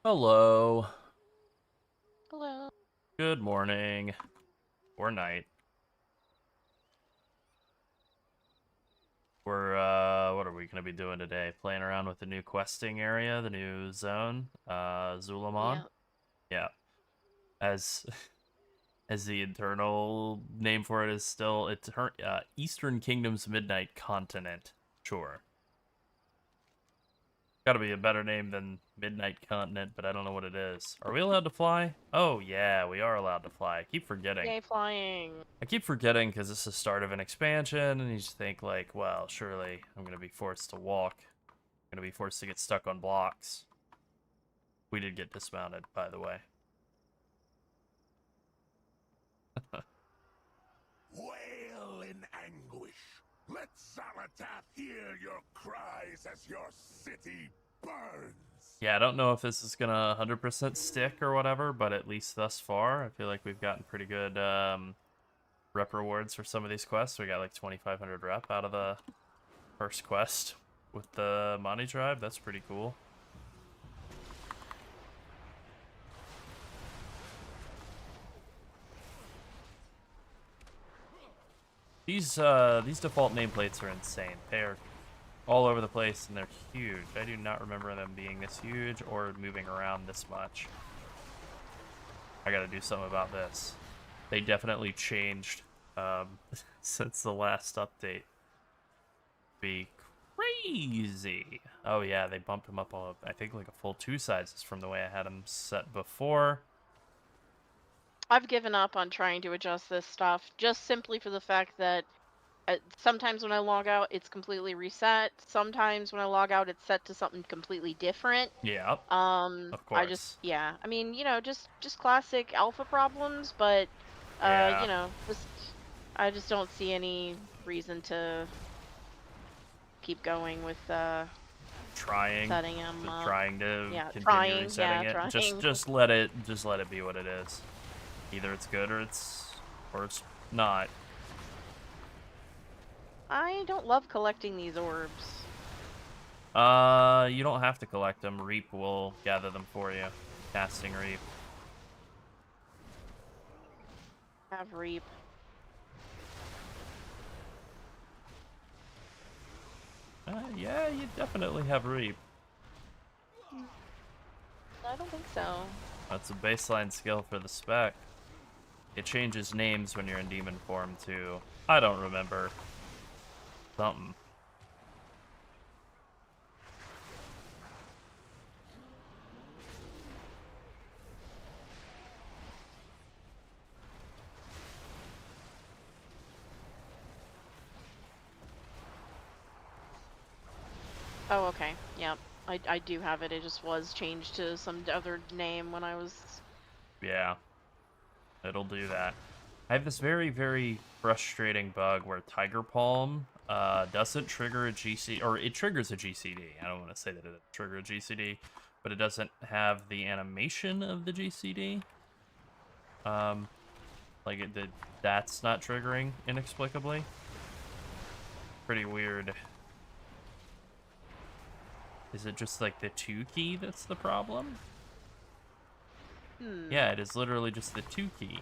Hello. Hello. Good morning. Or night. What are we gonna be doing today? Playing around with the new questing area, the new zone, Zulamon? Yeah. Yeah. As as the internal name for it is still Eastern Kingdom's Midnight Continent. Sure. Gotta be a better name than Midnight Continent, but I don't know what it is. Are we allowed to fly? Oh yeah, we are allowed to fly. I keep forgetting. Yay, flying. I keep forgetting because this is the start of an expansion, and you just think like, well, surely I'm gonna be forced to walk. I'm gonna be forced to get stuck on blocks. We did get dismounted, by the way. Wail in anguish. Let Xalatath hear your cries as your city burns. Yeah, I don't know if this is gonna 100% stick or whatever, but at least thus far, I feel like we've gotten pretty good rep rewards for some of these quests. We got like 2,500 rep out of the first quest with the Mani tribe. That's pretty cool. These default nameplates are insane. They are all over the place and they're huge. I do not remember them being this huge or moving around this much. I gotta do something about this. They definitely changed since the last update. Be crazy. Oh yeah, they bumped them up I think like a full 2 sizes from the way I had them set before. I've given up on trying to adjust this stuff just simply for the fact that sometimes when I log out, it's completely reset. Sometimes when I log out, it's set to something completely different. Yeah, of I just, course. yeah. I mean, just classic alpha problems, but Yeah, just I just don't see any reason to keep going with trying, setting them up. trying to Yeah, continue trying. resetting Yeah, it. Just trying. just let it be what it is. Either it's good or it's not. I don't love collecting these orbs. You don't have to collect them. Reap will gather them for you. Casting Reap. Have reap. Yeah, you definitely have Reap. I don't think so. That's a baseline skill for the spec. It changes names when you're in demon form too. I don't remember. Something. Oh, okay. Yep. I do have it. It just was changed to some other name when I was. Yeah, it'll do that. I have this very, very frustrating bug where Tiger Palm doesn't trigger a GC, or it triggers a GCD. I don't want to say that it doesn't trigger a GCD, but it doesn't have the animation of the GCD. Um, like that's not triggering inexplicably. Pretty weird. Is it just like the 2 key that's the problem? Hmm. Yeah, it is literally just the 2 key.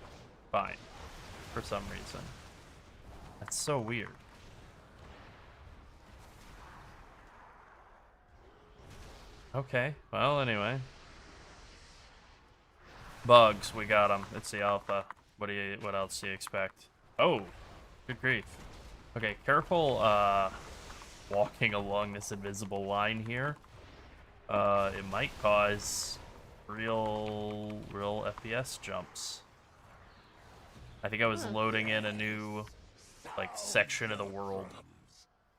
Fine. For some reason. That's so weird. Okay, well, anyway. Bugs, we got them. It's the alpha. What else do you expect? Oh, good grief. Okay, careful, walking along this invisible line here. It might cause real FPS jumps. I think I was Hmm. loading in a new, like, section of the world.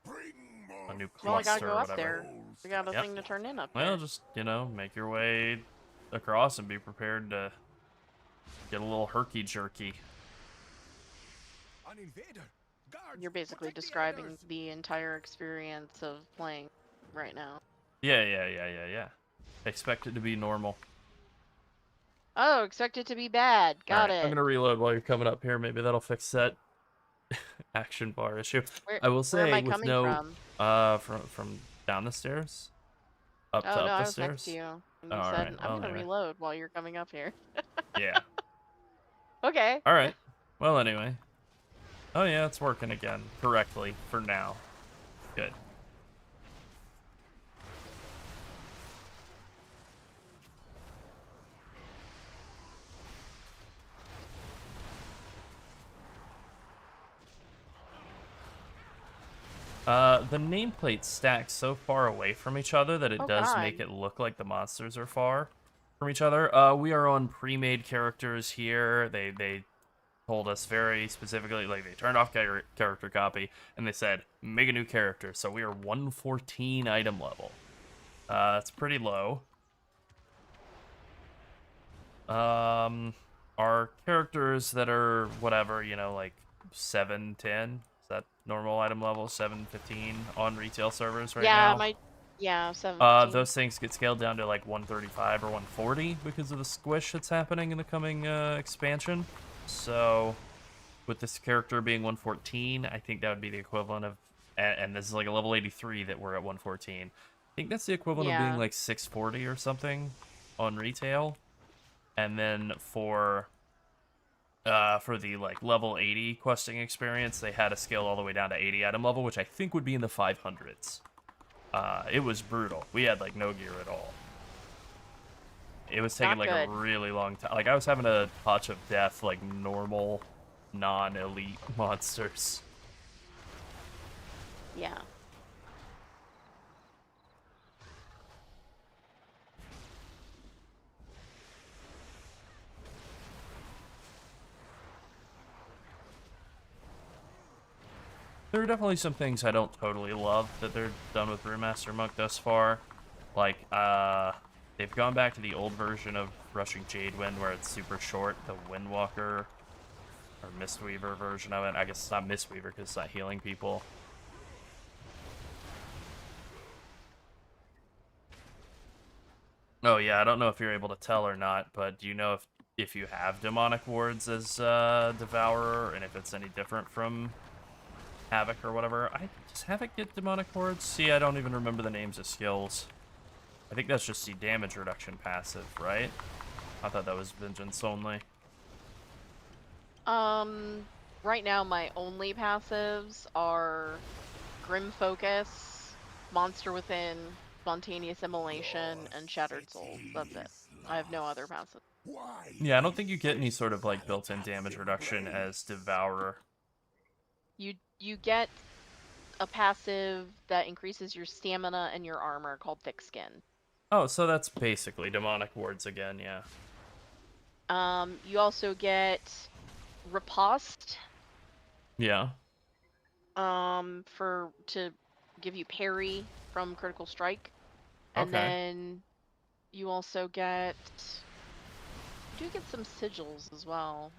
Bring A more new Well, I gotta cluster go or up whatever. there. We got a Yep. thing to turn in up Well, there. just, make your way across and be prepared to get a little herky-jerky. An invader. Guards, You're basically protect the describing elders. the entire experience of playing right now. Yeah. Expect it to be normal. Oh, expect it to be bad. Got Alright, I'm it. gonna reload while you're coming up here. Maybe that'll fix that action bar issue. Where I will where am say, I with coming no, from? from down the stairs. Up Oh to no, up I the was next stairs? to you. And Oh, you all said, right. I'm Well, gonna anyway. reload while you're coming up here. Yeah. Okay. All right. Well, anyway. Oh, yeah, it's working again correctly for now. Good. The nameplates stack so far away from each other that it Oh does god. make it look like the monsters are far from each other. We are on pre-made characters here. They told us very specifically, like they turned off character copy and they said make a new character. So we are 114 item level. It's pretty low. Our characters that are whatever, you know, like 7, 10. Is that normal item level? 7, 15 on retail servers right Yeah, now? yeah, 715. Those things get scaled down to like 135 or 140 because of the squish that's happening in the coming expansion. So, with this character being 114, I think that would be the equivalent of, and this is like a level 83 that we're at 114. I think that's the equivalent of being Yeah. like 640 or something on retail. And then for the like level 80 questing experience, they had a scale all the way down to 80 item level, which I think would be in the 500s. It was brutal. We had like no gear at all. It was taking Not like a good. really long time. Like I was having a touch of death like normal, non-elite monsters. Yeah. There are definitely some things I don't totally love that they're done with Brewmaster Monk thus far. Like, they've gone back to the old version of Rushing Jadewind where it's super short, the Windwalker or Mistweaver version of it. I guess it's not Mistweaver because it's not healing people. Oh yeah, I don't know if you're able to tell or not, but do you know if you have demonic wards as Devourer and if it's any different from Havoc or whatever? Does Havoc get demonic wards? See, I don't even remember the names of skills. I think that's just the damage reduction passive, right? I thought that was Vengeance only. Right now my only passives are Grim Focus, Monster Within, Spontaneous Immolation, and Shattered Souls. That's it. I have no other passive. Why? Yeah, I don't think you get any sort of like built-in damage reduction as Devourer. You get a passive that increases your stamina and your armor called Thick Skin. Oh, so that's basically demonic wards again, yeah. You also get Riposte. Yeah. To give you parry from critical strike, and Okay. then you also get you do get some sigils as well.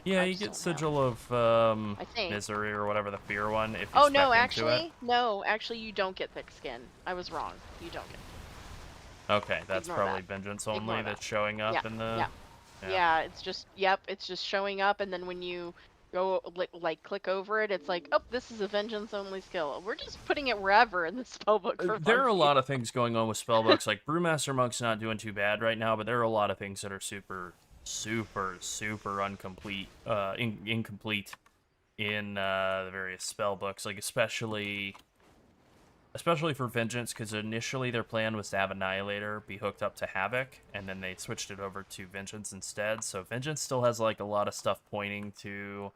Yeah, you get Sigil of I think. Misery or whatever the fear one if you Oh spec no, into it. actually you don't get Thick Skin. I was wrong. You don't get. Okay, that's Ignore probably that. Vengeance only Ignore that's that. showing up Yeah, in the. yeah. Yeah. Yeah, it's just showing up, and then when you go like click over it, it's like, oh, this is a Vengeance only skill. We're just putting it wherever in the spellbook for There are a funsies. lot of things going on with spellbooks. Like Brewmaster Monk's not doing too bad right now, but there are a lot of things that are super incomplete in the various spellbooks. Like especially for Vengeance, because initially their plan was to have Annihilator be hooked up to Havoc, and then they switched it over to Vengeance instead. So Vengeance still has like a lot of stuff pointing to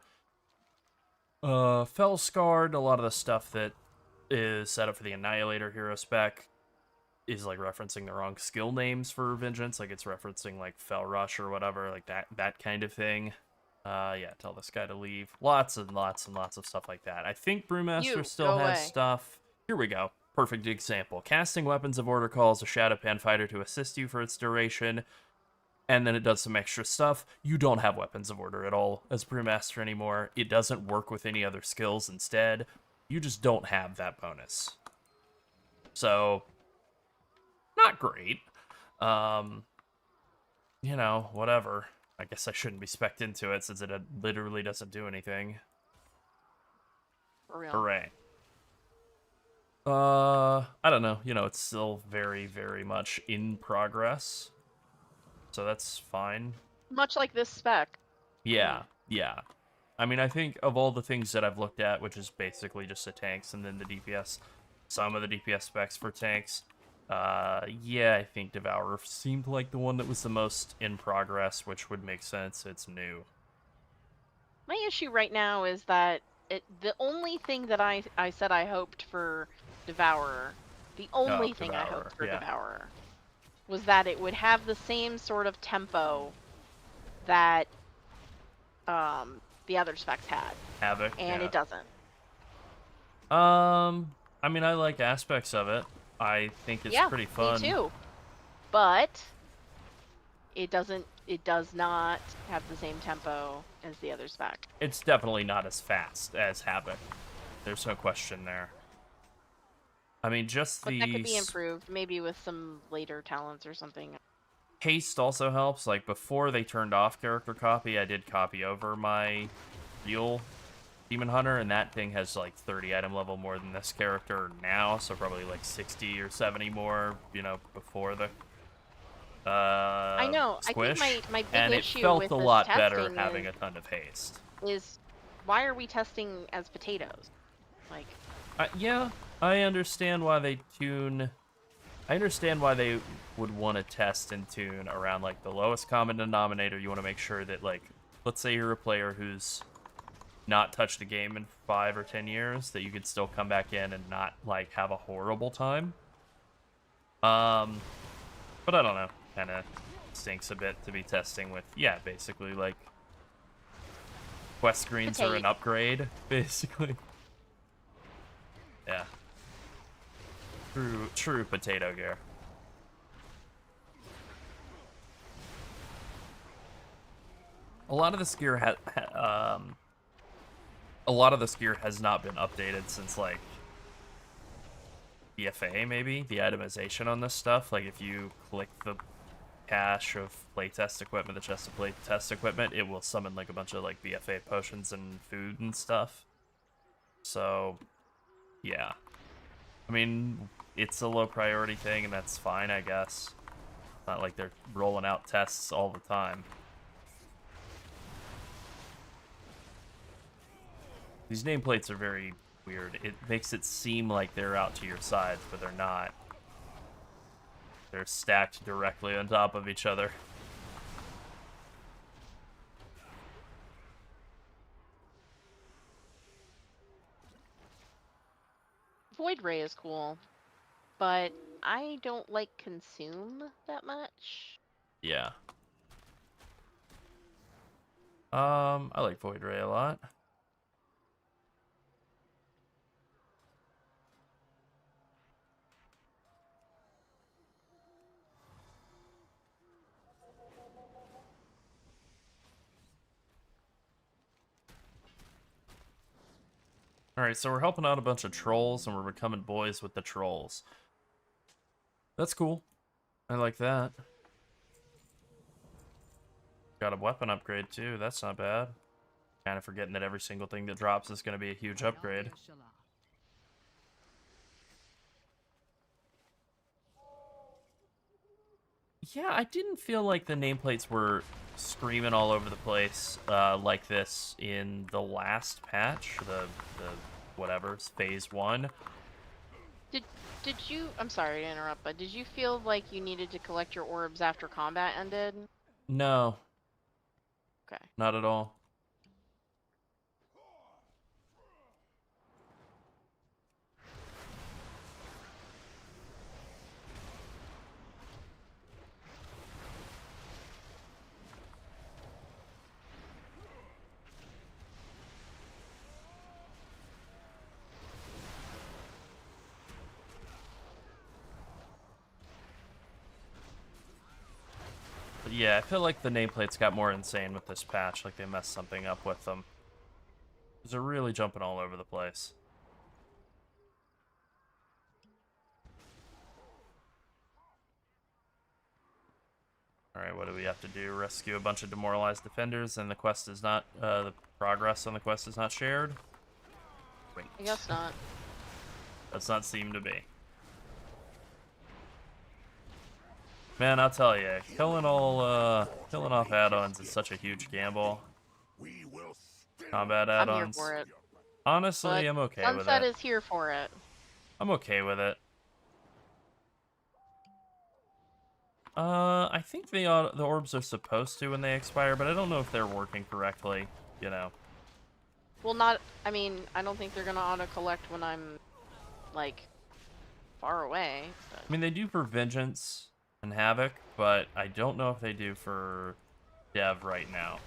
Fellscarred. A lot of the stuff that is set up for the Annihilator hero spec is like referencing the wrong skill names for Vengeance. Like it's referencing like Fell Rush or whatever, like that kind of thing. Yeah, tell this guy to leave. Lots and lots and lots of stuff like that. I think Brewmaster still Go has away. stuff. Here we go. Perfect example. Casting Weapons of Order calls a Shadowpan fighter to assist you for its duration, and then it does some extra stuff. You don't have Weapons of Order at all as Brewmaster anymore. It doesn't work with any other skills instead. You just don't have that bonus. So, not great. You know, whatever. I guess I shouldn't be spec'd into it since it literally doesn't do anything. For real. Hooray. I don't know. You know, it's still very, very much in progress. So that's fine. Much like this spec. Yeah, yeah. I mean, I think of all the things that I've looked at, which is basically just the tanks and then the DPS, some of the DPS specs for tanks, yeah, I think Devourer seemed like the one that was the most in progress, which would make sense. It's new. My issue right now is that the only thing that I said I hoped for Devourer, the Oh, only thing I Devourer, hoped for yeah. Devourer was that it would have the same sort of tempo that the other specs had, Havoc, and yeah. it doesn't. I mean, I like aspects of it. I think it's Yeah, pretty fun. me too. But it doesn't. It does not have the same tempo as the other spec. It's definitely not as fast as Havoc. There's no question there. I mean, just But that could be the improved, maybe with some later talents or something. haste also helps. Like, before they turned off character copy, I did copy over my real Demon Hunter, and that thing has like 30 item level more than this character now, so probably like 60 or 70 more, you know, before the I know. squish. I think my big And it issue felt with a this lot better testing having a ton of haste. is why are we testing as potatoes? Like, Yeah, I understand why they tune. I understand why they would want to test and tune around like the lowest common denominator. You want to make sure that, like, let's say you're a player who's not touched a game in 5 or 10 years, that you could still come back in and not like have a horrible time. But I don't know. Kind of stinks a bit to be testing with, yeah, basically like quest screens are an upgrade, basically. Yeah. True potato gear. A lot of this gear a lot of this gear has not been updated since like BFA, maybe the itemization on this stuff. Like, if you click the cache of playtest equipment, the chest of playtest equipment, it will summon like a bunch of like BFA potions and food and stuff. So, yeah. I mean, it's a low priority thing, and that's fine, I guess. Not like they're rolling out tests all the time. These nameplates are very weird. It makes it seem like they're out to your sides, but they're not. They're stacked directly on top of each other. Void Ray is cool, but I don't like Consume that much. Yeah. I like Void Ray a lot. Alright, so we're helping out a bunch of trolls, and we're becoming boys with the trolls. That's cool. I like that. Got a weapon upgrade, too. That's not bad. Kind of forgetting that every single thing that drops is going to be a huge upgrade. Yeah, I didn't feel like the nameplates were screaming all over the place like this in the last patch, the whatever, phase 1. Did you? I'm sorry to interrupt, but did you feel like you needed to collect your orbs after combat ended? No. Okay. Not at all. But yeah, I feel like the nameplates got more insane with this patch, like they messed something up with them. They're really jumping all over the place. Alright, what do we have to do? Rescue a bunch of demoralized defenders, and the quest is not, the progress on the quest is not shared? Great. I guess not. Does not seem to be. Man, I'll tell you, killing off add-ons is such a huge gamble. We will still Combat I'm here add-ons. for it. Honestly, But I'm okay with Sunset it. is here for it. I'm okay with it. I think the orbs are supposed to when they expire, but I don't know if they're working correctly, you know. Well, not. I mean, I don't think they're gonna auto-collect when I'm, like, far away. But... I mean, they do for Vengeance and Havoc, but I don't know if they do for Dev right now.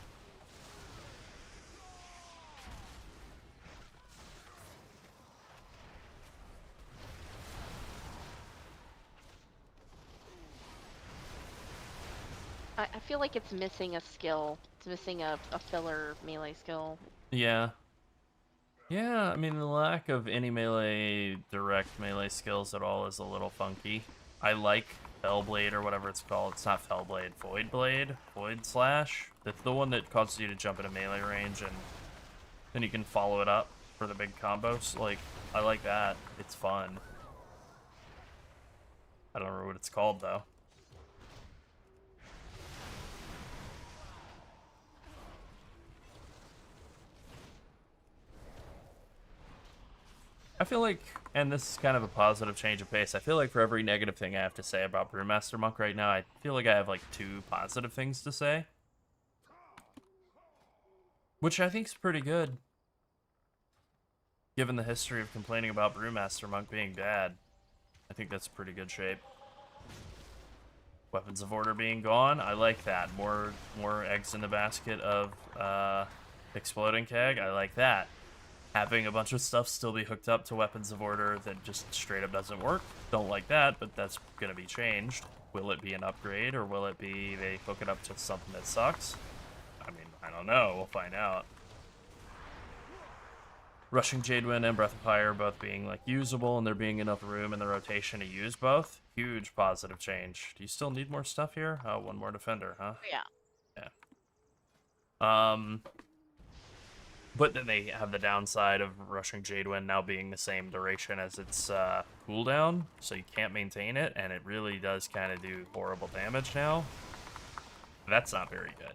I feel like it's missing a skill. It's missing a filler melee skill. Yeah. Yeah, I mean, the lack of any direct melee skills at all is a little funky. I like Fellblade or whatever it's called. It's not Fellblade, Void Blade? Void Slash? That's the one that causes you to jump into melee range and then you can follow it up for the big combos. Like, I like that. It's fun. I don't remember what it's called, though. I feel like, and this is kind of a positive change of pace, I feel like for every negative thing I have to say about Brewmaster Monk right now, I feel like I have like 2 positive things to say. Which I think is pretty good. Given the history of complaining about Brewmaster Monk being bad, I think that's pretty good shape. Weapons of Order being gone, I like that. More eggs in the basket of Exploding Keg, I like that. Having a bunch of stuff still be hooked up to Weapons of Order that just straight up doesn't work, don't like that, but that's going to be changed. Will it be an upgrade, or will it be they hook it up to something that sucks? I mean, I don't know, we'll find out. Rushing Jadewind and Breath of Fire both being like usable, and there being enough room in the rotation to use both. Huge positive change. Do you still need more stuff here? Oh, 1 more defender, huh? Yeah. Yeah. But then they have the downside of Rushing Jadewind now being the same duration as its cooldown, so you can't maintain it, and it really does kind of do horrible damage now. That's not very good.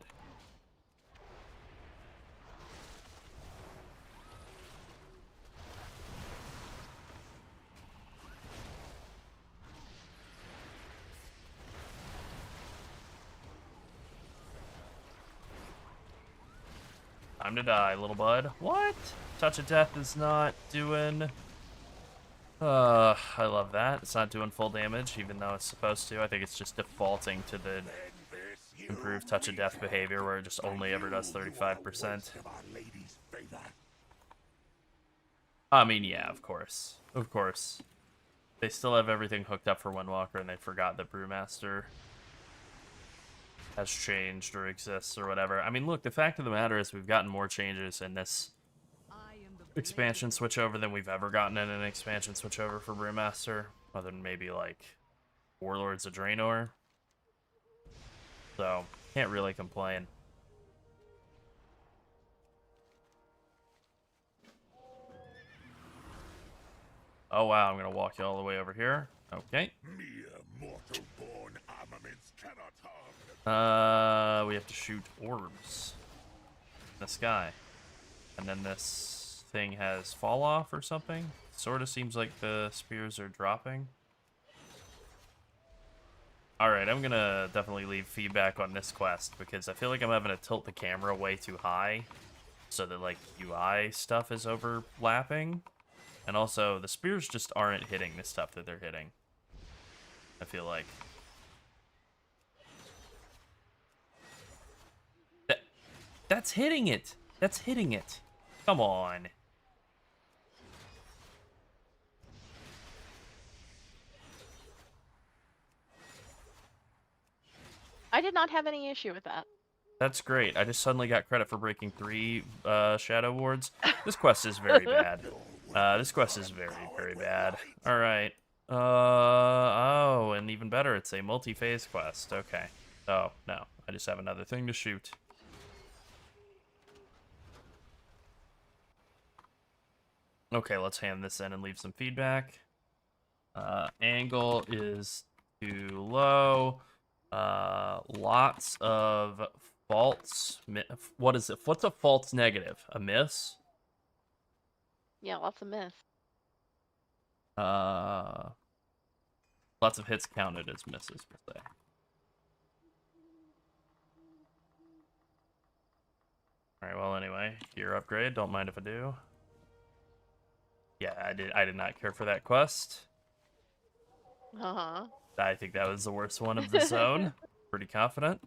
Time to die, little bud. What? Touch of Death is not doing... I love that. It's not doing full damage, even though it's supposed to. I think it's just defaulting to the improved Touch of Death behavior, where it just only ever does 35%. I mean, yeah, of course. Of course. They still have everything hooked up for Windwalker, and they forgot that Brewmaster has changed or exists or whatever. I mean, look, the fact of the matter is we've gotten more changes in this expansion switchover than we've ever gotten in an expansion switchover for Brewmaster, other than maybe, like, Warlords of Draenor. So, can't really complain. Oh, wow, I'm gonna walk you all the way over here. Okay. Mere mortal-born armaments cannot harm. We have to shoot orbs in the sky. And then this thing has fall off or something. Sort of seems like the spears are dropping. Alright, I'm gonna definitely leave feedback on this quest because I feel like I'm having to tilt the camera way too high so that, like, UI stuff is overlapping. And also, the spears just aren't hitting the stuff that they're hitting, I feel like. That's hitting it! That's hitting it! Come on. I did not have any issue with that. That's great. I just suddenly got credit for breaking 3 Shadow Wards. This quest is very bad. This quest is very, very bad. Alright. Oh, and even better, it's a multi-phase quest. Okay. Oh, no. I just have another thing to shoot. Okay, let's hand this in and leave some feedback. Angle is too low. Lots of faults. What is it? What's a false negative? A miss? Yeah, lots of myth. Lots of hits counted as misses, per se. Alright, well, anyway, gear upgrade. Don't mind if I do. Yeah, I did not care for that quest. Uh-huh. I think that was the worst one of the zone. Pretty confident.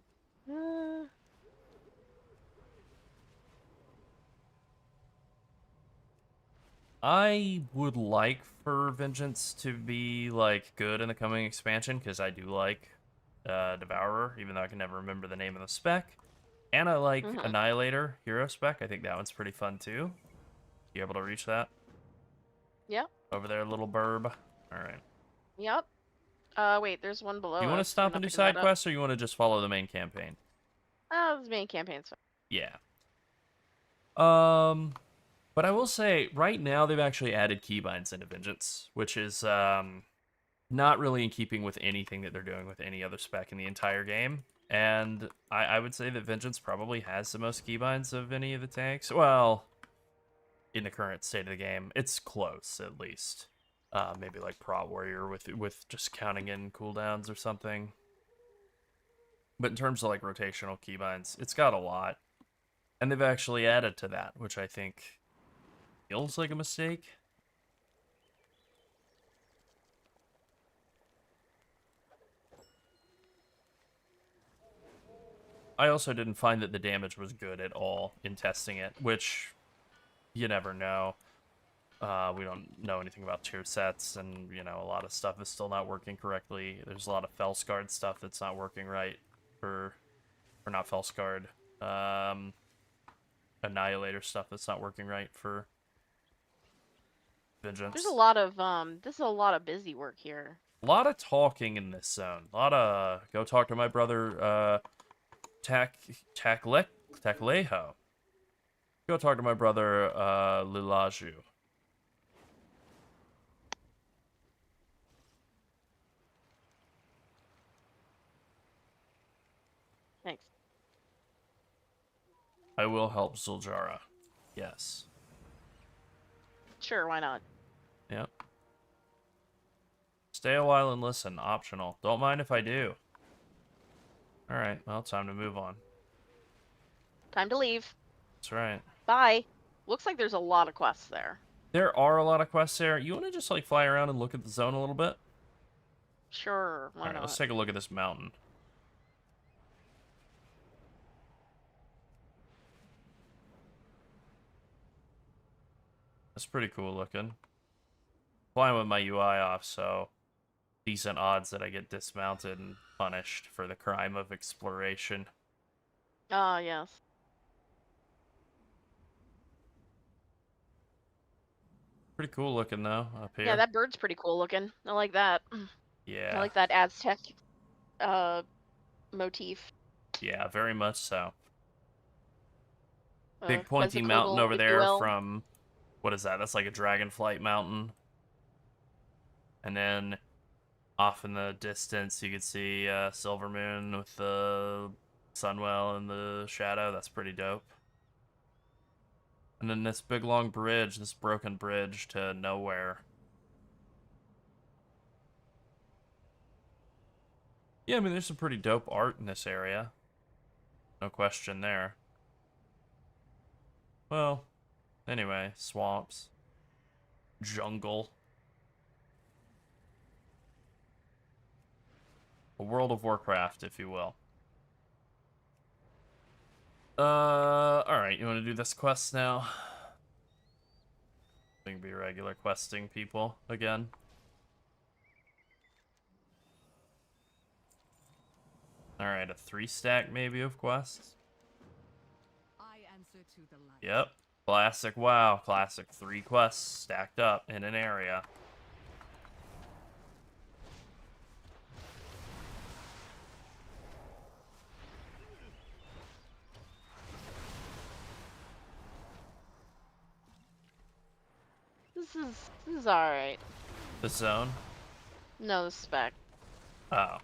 I would like for Vengeance to be, like, good in the coming expansion, because I do like Devourer, even though I can never remember the name of the spec. And I like Annihilator hero spec. I think that one's pretty fun, too. You able to reach that? Yep. Over there, little burb. Alright. Yep. Wait, there's one below Do you want to us. stop We're and do not picking side that up. quests, or you want to just follow the main campaign? This main campaign's fine. Yeah. But I will say, right now they've actually added keybinds into Vengeance, which is not really in keeping with anything that they're doing with any other spec in the entire game. And I would say that Vengeance probably has the most keybinds of any of the tanks. Well, in the current state of the game, it's close at least. Maybe like Prot Warrior with just counting in cooldowns or something. But in terms of like rotational keybinds, it's got a lot. And they've actually added to that, which I think feels like a mistake. I also didn't find that the damage was good at all in testing it, which you never know. We don't know anything about tier sets, and, you know, a lot of stuff is still not working correctly. There's a lot of Felsguard stuff that's not working right or not Felsguard. Annihilator stuff that's not working right for Vengeance. There's a lot of this is a lot of busy work here. A lot of talking in this zone. A lot of go talk to my brother Takleho. Go talk to my brother Lilaju. Thanks. I will help Zuljara. Yes. Sure, why not? Yep. Stay a while and listen. Optional. Don't mind if I do. Alright, well, time to move on. Time to leave. That's right. Bye. Looks like there's a lot of quests there. There are a lot of quests there. You want to just, like, fly around and look at the zone a little bit? Sure, why Alright, not? let's take a look at this mountain. That's pretty cool looking. Flying with my UI off, so decent odds that I get dismounted and punished for the crime of exploration. Ah, yes. Pretty cool looking though up here. Yeah, that bird's pretty cool looking. I like that. Yeah. I like that Aztec motif. Yeah, very much so. Big pointy Quetzalcoatl, mountain over if you there will. from, what is that? That's like a dragonflight mountain. And then off in the distance, you can see Silver Moon with the Sunwell in the shadow. That's pretty dope. And then this big long bridge, this broken bridge to nowhere. Yeah, I mean, there's some pretty dope art in this area. No question there. Well, anyway, swamps. Jungle. A World of Warcraft, if you will. Alright, you want to do this quest now? We can be regular questing people again. Alright, a 3-stack maybe of quests? I answer to the light. Yep. Classic WoW. Classic 3 quests stacked up in an area. this is all right. The zone? No, the spec. Oh. I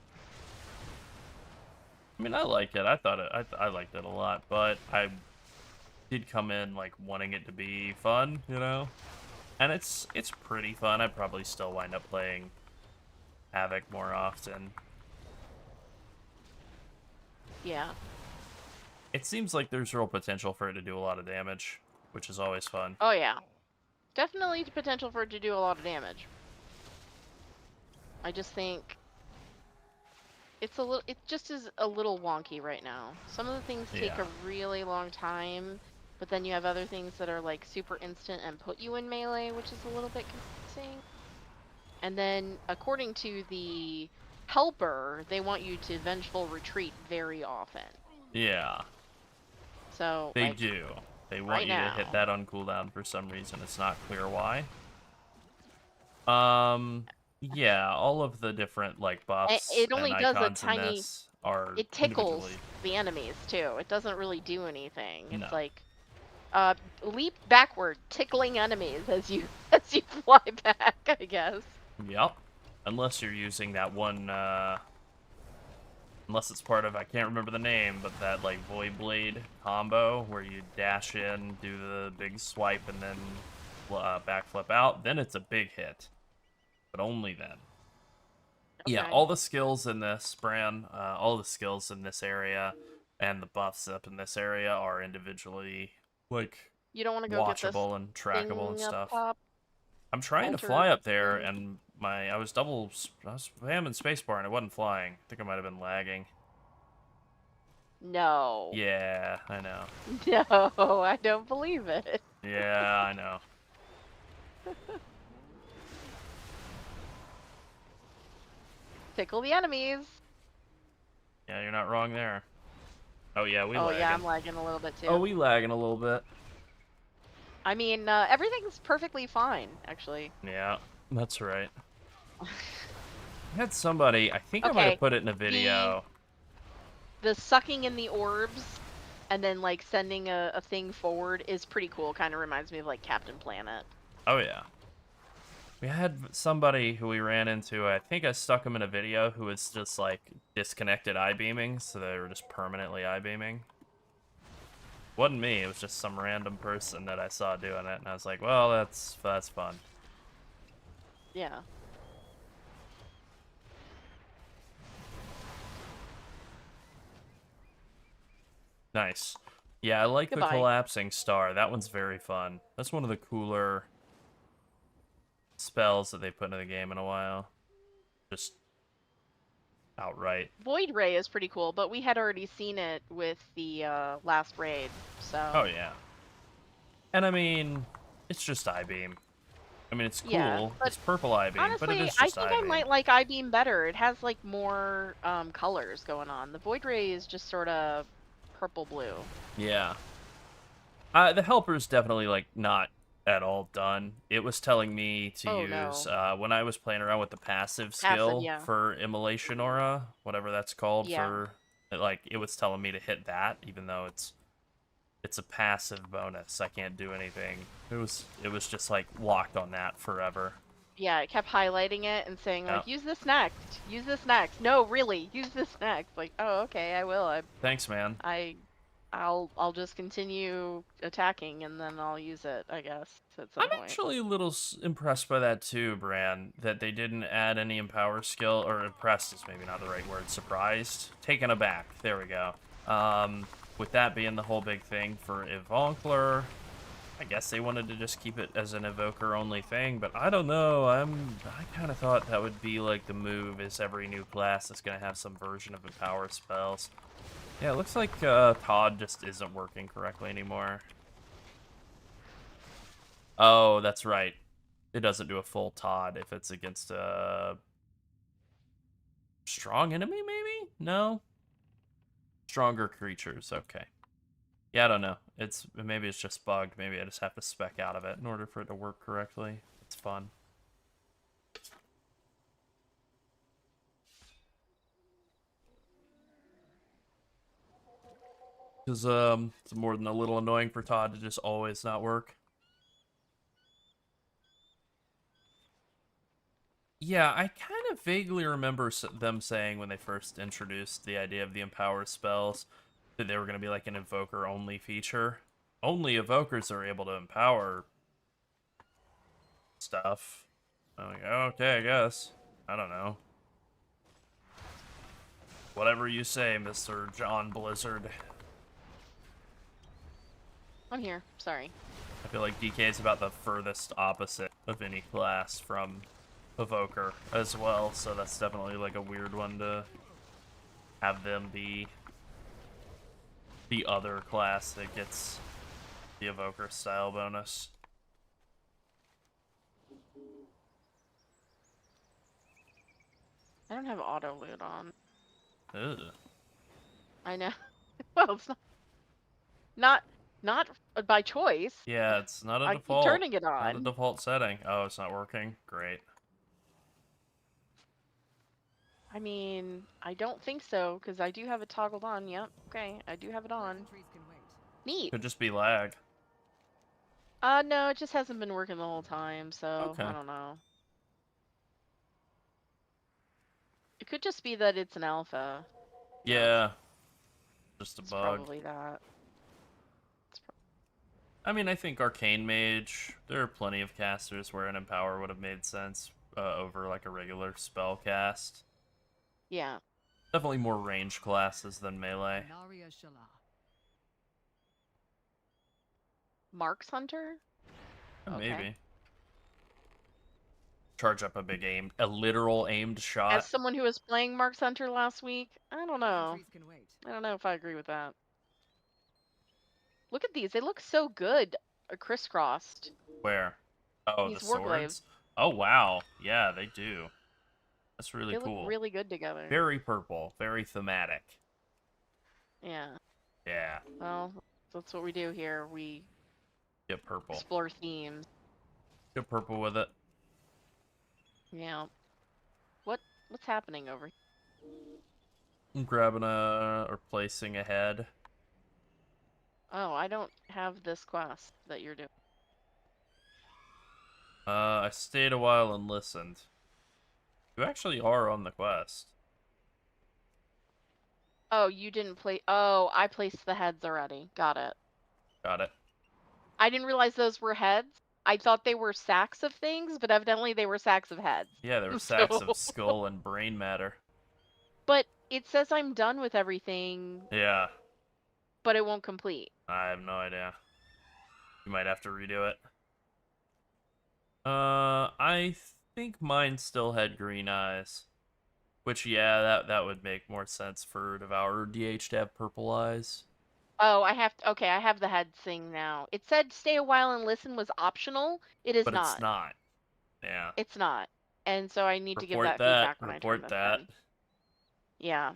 mean, I like it. I thought I liked it a lot, but I did come in like wanting it to be fun, you know? And it's pretty fun. I'd probably still wind up playing Havoc more often. Yeah. It seems like there's real potential for it to do a lot of damage, which is always fun. Oh yeah. Definitely the potential for it to do a lot of damage. I just think it just is a little wonky right now. Some of the things take Yeah. a really long time, but then you have other things that are like super instant and put you in melee, which is a little bit confusing. And then according to the helper, they want you to vengeful retreat very often. Yeah, So they like, do. They want right you to hit now. that on cooldown for some reason. It's not clear why. Yeah, all of the different like buffs It and only does a icons in tiny. this are It tickles individually. the enemies too. It doesn't really do anything. No. It's like leap backward, tickling enemies as you as you fly back, I guess. Yep. Unless you're using that one, unless it's part of, I can't remember the name, but that like Void Blade combo where you dash in, do the big swipe, and then backflip out, then it's a big hit. But only then. Yeah, Okay. all the skills in this, Bran, all the skills in this area and the buffs up in this area are individually, like, You don't want to go get this watchable and trackable and thing up stuff. top. I'm trying to Alter fly up there, thing. and I was spamming spacebar, and it wasn't flying. I think I might have been lagging. No. Yeah, I know. No, I don't believe it. Yeah, I know. Tickle the enemies. Yeah, you're not wrong there. Oh yeah, we Oh lagging. yeah, I'm lagging a little bit too. Oh, we lagging a little bit. I mean, everything's perfectly fine, actually. Yeah, that's right. I had somebody, I think I might Okay, have put it in a video. The sucking in the orbs and then like sending a thing forward is pretty cool. Kind of reminds me of like Captain Planet. Oh yeah. We had somebody who we ran into, I think I stuck him in a video, who was just like disconnected I-beaming, so they were just permanently I-beaming. Wasn't me, it was just some random person that I saw doing it, and I was like, well, that's fun. Yeah. Nice. Yeah, I like Goodbye. the collapsing star. That one's very fun. That's one of the cooler spells that they put into the game in a while. Just outright. Void Ray is pretty cool, but we had already seen it with the last raid, so. Oh yeah. And I mean, it's just I-beam. I mean, it's cool. Yeah, but it's purple I-beam, honestly, but it is I just think I-beam. I might like iBeam better. It has like more colors going on. The Void Ray is just sort of purple blue. Yeah. The helper's definitely like not at all done. It was telling me to Oh, use no. when I was playing around with the passive skill yeah. for Immolation Aura, whatever that's called. Yeah. For like, it was telling me to hit that, even though it's a passive bonus. I can't do anything. It was just like locked on that forever. Yeah, it kept highlighting it and saying like, Yeah. use this next, use this next. No, really, use this next. Like, oh, okay, I will. Thanks, man. I'll just continue attacking and then I'll use it, I guess, at some I'm point. actually a little impressed by that too, Bran, that they didn't add any Empower skill, or impressed is maybe not the right word, surprised? Taken aback, there we go. With that being the whole big thing for Evonkler, I guess they wanted to just keep it as an evoker only thing, but I don't know, I kind of thought that would be like the move, is every new class is going to have some version of Empower spells. Yeah, it looks like Todd just isn't working correctly anymore. Oh, that's right. It doesn't do a full Todd if it's against a strong enemy, maybe? No? Stronger creatures, okay. Yeah, I don't know. Maybe it's just bugged. Maybe I just have to spec out of it in order for it to work correctly. It's fun. Because it's more than a little annoying for Todd to just always not work. Yeah, I kind of vaguely remember them saying when they first introduced the idea of the Empower spells that they were going to be like an Evoker-only feature. Only Evokers are able to empower stuff. I'm like, okay, I guess. I don't know. Whatever you say, Mr. John Blizzard. I'm here. Sorry. I feel like DK is about the furthest opposite of any class from Evoker as well, so that's definitely like a weird one to have them be the other class that gets the Evoker style bonus. I don't have auto loot on. Ugh. I know. Well, it's not by choice. Yeah, it's not a I keep default. turning it Not a on. default setting. Oh, it's not working? Great. I mean, I don't think so because I do have it toggled on. Yep. Okay, I do have it on. Boundaries can wait. Neat. Could just be lag. No, it just hasn't been working the whole time, so Okay. I don't know. It could just be that it's an alpha. Yeah. Just a It's bug. probably that. I mean, I think Arcane Mage, there are plenty of casters where an Empower would have made sense over like a regular spell cast. Yeah. Definitely more range classes than melee. Naria Shala. Marks Hunter? Okay. Maybe. Charge up a big a literal aimed shot. As someone who was playing Marks Hunter last week, I don't know. Boundaries can wait. I don't know if I agree with that. Look at these. They look so good crisscrossed. Where? Oh, These the Warglaives. swords? Oh, wow. Yeah, they do. That's really They cool. look really good together. Very purple. Very thematic. Yeah. Yeah. Well, that's what we do here. We Get purple. explore themes. Get purple with it. Yeah. What's happening over here? I'm grabbing or placing a head. Oh, I don't have this quest that you're doing. I stayed a while and listened. You actually are on the quest. Oh, you didn't play. Oh, I placed the heads already. Got it. Got it. I didn't realize those were heads. I thought they were sacks of things, but evidently they were sacks of heads. Yeah, there were sacks So- of skull and brain matter. But it says I'm done with everything, Yeah, but it won't complete. I have no idea. You might have to redo it. I think mine still had green eyes. Which, yeah, that would make more sense for Devourer DH to have purple eyes. Oh, I have to. Okay, I have the head thing now. It said stay a while and listen was optional. It is But not. it's not. Yeah. It's not. And so I need to give Report that that. feedback when I turn Report this that. in. Yeah.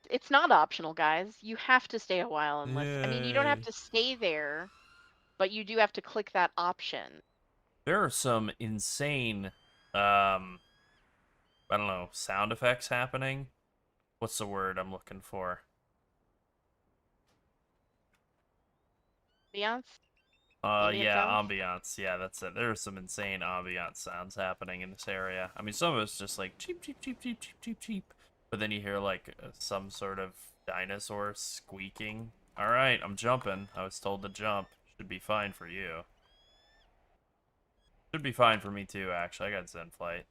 It's not optional, guys. You have to stay a while and listen. I mean, you don't have Yay. to stay there, but you do have to click that option. There are some insane, I don't know, sound effects happening. What's the word I'm looking for? Ambiance? Yeah, Ambient sounds? ambiance. Yeah, that's it. There are some insane ambiance sounds happening in this area. I mean, some of it's just like cheep, cheep, cheep, cheep, cheep, cheep, cheep. But then you hear like some sort of dinosaur squeaking. All right, I'm jumping. I was told to jump. Should be fine for you. Should be fine for me too, actually. I got Zen Flight.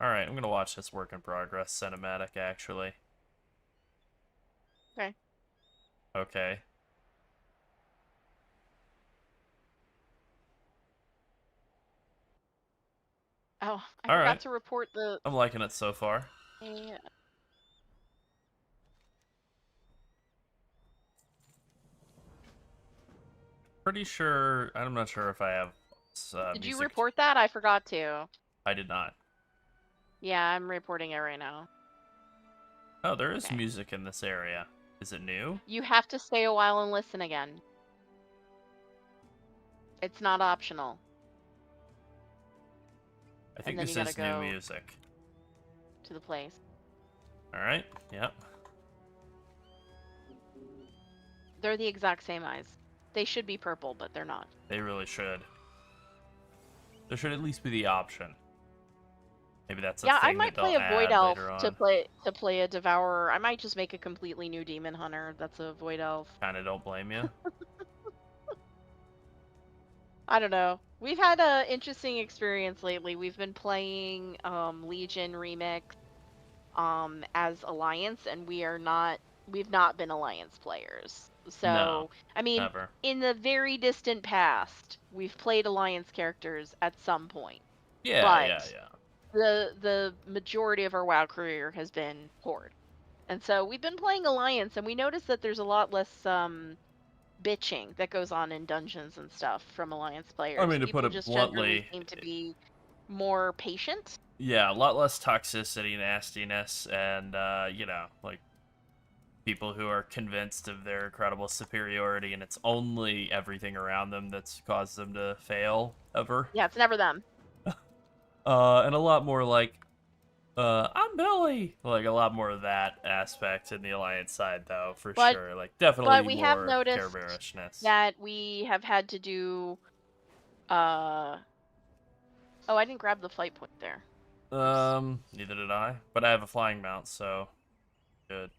All right, I'm gonna watch this work in progress cinematic, actually. Okay. Okay. Oh, I All forgot right. to report the. I'm liking it so far. Yeah. Pretty sure. I'm not sure if I have. Did you music. report that? I forgot to. I did not. Yeah, I'm reporting it right now. Oh, there is Okay. music in this area. Is it new? You have to stay a while and listen again. It's not optional. I think then this you gotta is new go- music. To the place. All right. Yep. They're the exact same eyes. They should be purple, but they're not. They really should. There should at least be the option. Maybe that's a Yeah, I thing might that play they'll a Void add Elf later to on. play a Devourer. I might just make a completely new Demon Hunter that's a Void Elf. Kinda don't blame you. I don't know. We've had a interesting experience lately. We've been playing Legion Remix as Alliance, and we've not been Alliance players. No, So, I mean, never. in the very distant past, we've played Alliance characters at some point. Yeah, But yeah, yeah. the majority of our WoW career has been Horde. And so we've been playing Alliance, and we noticed that there's a lot less bitching that goes on in dungeons and stuff from Alliance players. I mean, to put People it just generally bluntly, seem to be more patient. yeah, a lot less toxicity, nastiness, and, you know, like, people who are convinced of their incredible superiority, and it's only everything around them that's caused them to fail, ever. Yeah, it's never them. And a lot more like, I'm Billy! Like, a lot more of that aspect in the Alliance side, though, for But- sure. Like, definitely we have more noticed care bearishness. That we have had to do oh, I didn't grab the flight point there. Neither did I. But I have a flying mount, so good.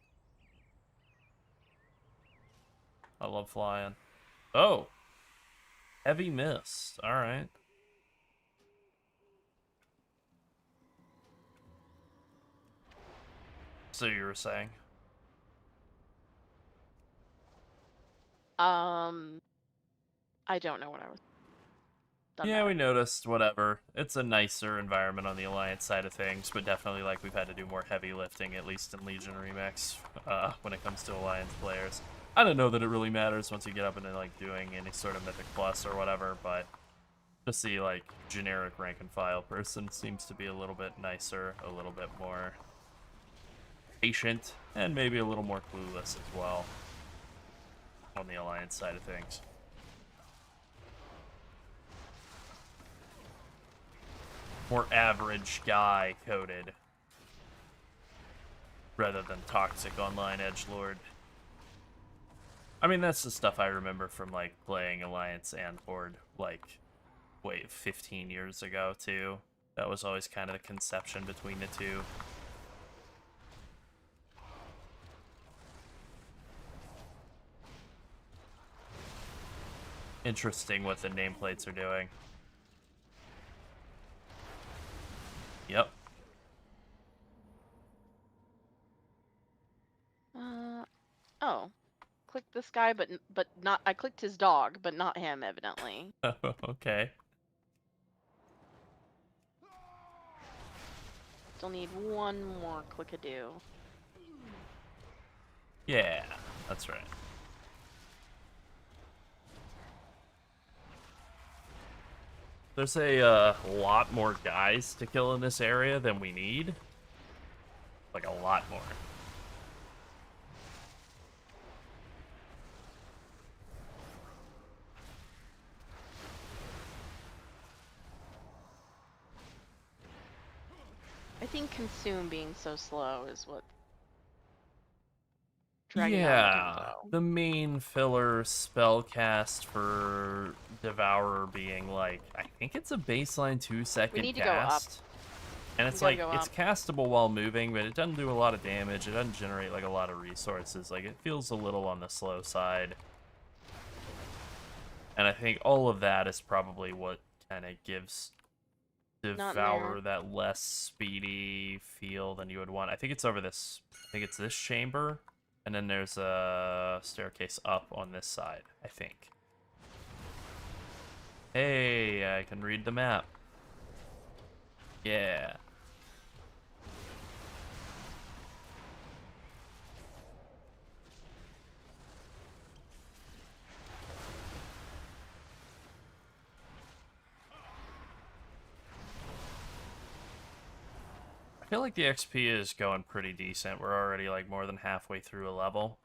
I love flying. Oh! Heavy mist. Alright. So you were saying? I don't know what I was. Doesn't Yeah, matter. we noticed, whatever. It's a nicer environment on the Alliance side of things, but definitely, like, we've had to do more heavy lifting, at least in Legion Remix, when it comes to Alliance players. I don't know that it really matters once you get up into, like, doing any sort of Mythic Plus or whatever, but just the, like, generic rank and file person seems to be a little bit nicer, a little bit more patient, and maybe a little more clueless as well on the Alliance side of things. More average guy coded rather than toxic online edgelord. I mean, that's the stuff I remember from, like, playing Alliance and Horde, like, wait, 15 years ago, too. That was always kind of the conception between the two. Interesting what the nameplates are doing. Yep. Oh, clicked this guy, but not. I clicked his dog, but not him, evidently. Okay. Still need one more click-a-do. Yeah, that's right. There's a lot more guys to kill in this area than we need. Like, a lot more. I think Consume being so slow is what. Dragging on Yeah, tempo. the main filler spell cast for Devourer being like, I think it's a baseline 2-second need to go up. cast. And it's gotta like, go it's up. castable while moving, but it doesn't do a lot of damage. It doesn't generate like a lot of resources. Like, it feels a little on the slow side. And I think all of that is probably what kind of gives Devourer that less speedy feel than you would want. I think it's over this, I think it's this chamber. And then there's a staircase up on this side, I think. Hey, I can read the map. Yeah. I feel like the XP is going pretty decent. We're already like more than halfway through a level.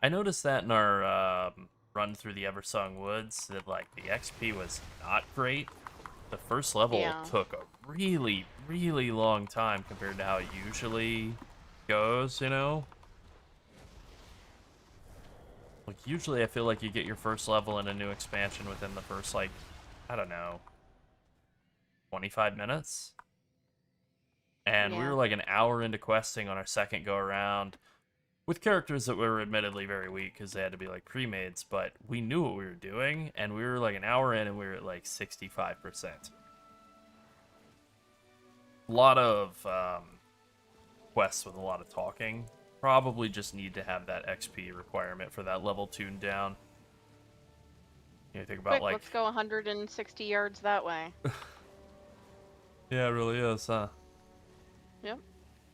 I noticed that in our run through the Eversong Woods that like the XP was not great. The first level Yeah. took a really, really long time compared to how it usually goes, you know? Like usually I feel like you get your first level in a new expansion within the first like, I don't know, 25 minutes. And we Yeah. were like an hour into questing on our second go around with characters that were admittedly very weak because they had to be like pre-mades, but we knew what we were doing, and we were like an hour in and we were at like 65%. A lot of quests with a lot of talking. Probably just need to have that XP requirement for that level tuned down. You think about Quick, like... let's go 160 yards that way. Yeah, it really is, huh? Yep.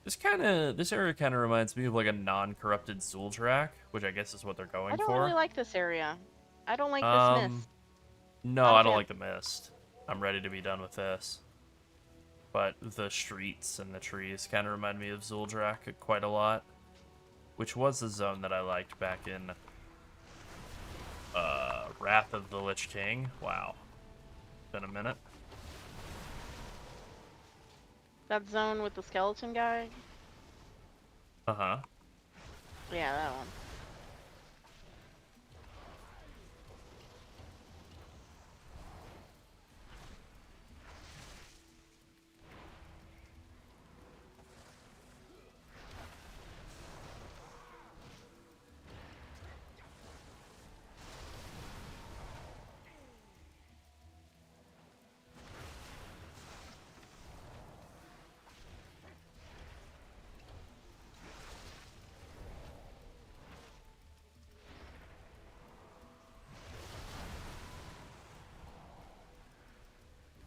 This area kind of reminds me of like a non-corrupted Zul'Drak, which I guess is what they're going I don't for. really like this area. I don't like this mist. No, Not a I don't fan. like the mist. I'm ready to be done with this. But the streets and the trees kind of remind me of Zul'Drak quite a lot, which was the zone that I liked back in Wrath of the Lich King. Wow. Been a minute. That zone with the skeleton guy? Uh-huh. Yeah, that one.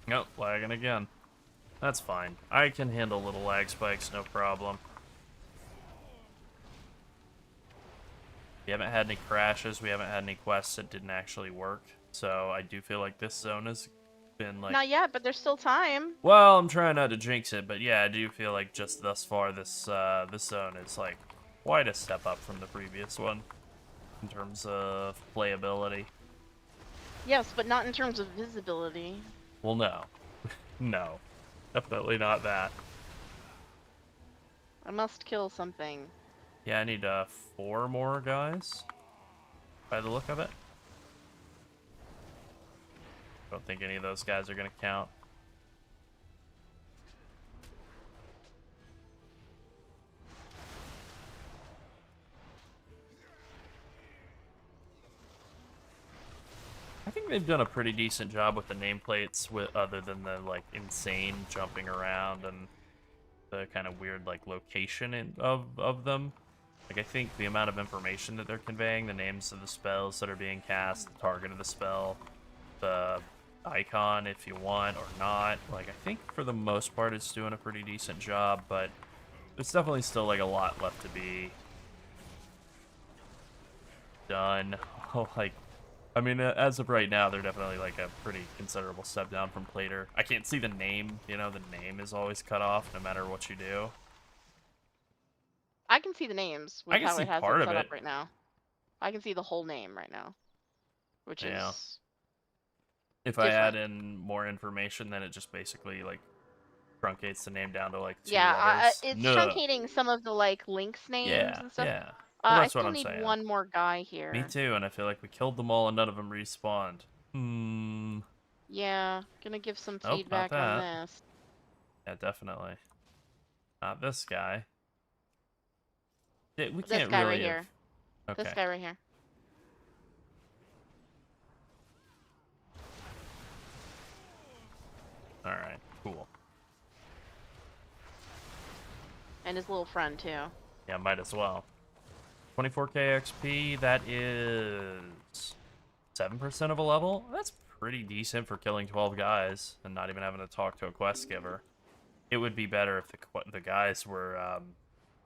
Nope, lagging again. That's fine. I can handle little lag spikes, no problem. We haven't had any crashes, we haven't had any quests that didn't actually work. So I do feel like this zone has been like... Not yet, but there's still time. Well, I'm trying not to jinx it, but yeah, I do feel like just thus far this this zone is like quite a step up from the previous one in terms of playability. Yes, but not in terms of visibility. Well, no. No. Definitely not that. I must kill something. Yeah, I need 4 more guys by the look of it. Don't think any of those guys are gonna count. I think they've done a pretty decent job with the nameplates, other than the like insane jumping around and the kind of weird like location of them. Like, I think the amount of information that they're conveying, the names of the spells that are being cast, the target of the spell, the icon if you want or not, like, I think for the most part it's doing a pretty decent job, but there's definitely still like a lot left to be done. Like, I mean, as of right now, they're definitely like a pretty considerable step down from Plater. I can't see the name, you know, the name is always cut off no matter what you do. I can see the names I with can how see it has part it of set it. up right now. I can see the whole name right now, which Yeah. is If I add different. in more information, then it just basically like truncates the name down to like 2 Yeah, letters. it's No. truncating some of the like links names Yeah, and stuff. yeah. Well, I that's what still I'm need saying. one more guy here. Me too, and I feel like we killed them all and none of them respawned. Yeah, gonna give some Nope, not feedback on this. Yeah, definitely. Not this guy. Yeah, we This can't guy really right here. have... Okay. This guy right here. Alright, cool. And his little friend too. Yeah, might as well. 24k XP, that is 7% of a level. That's pretty decent for killing 12 guys and not even having to talk to a quest giver. It would be better if the guys were a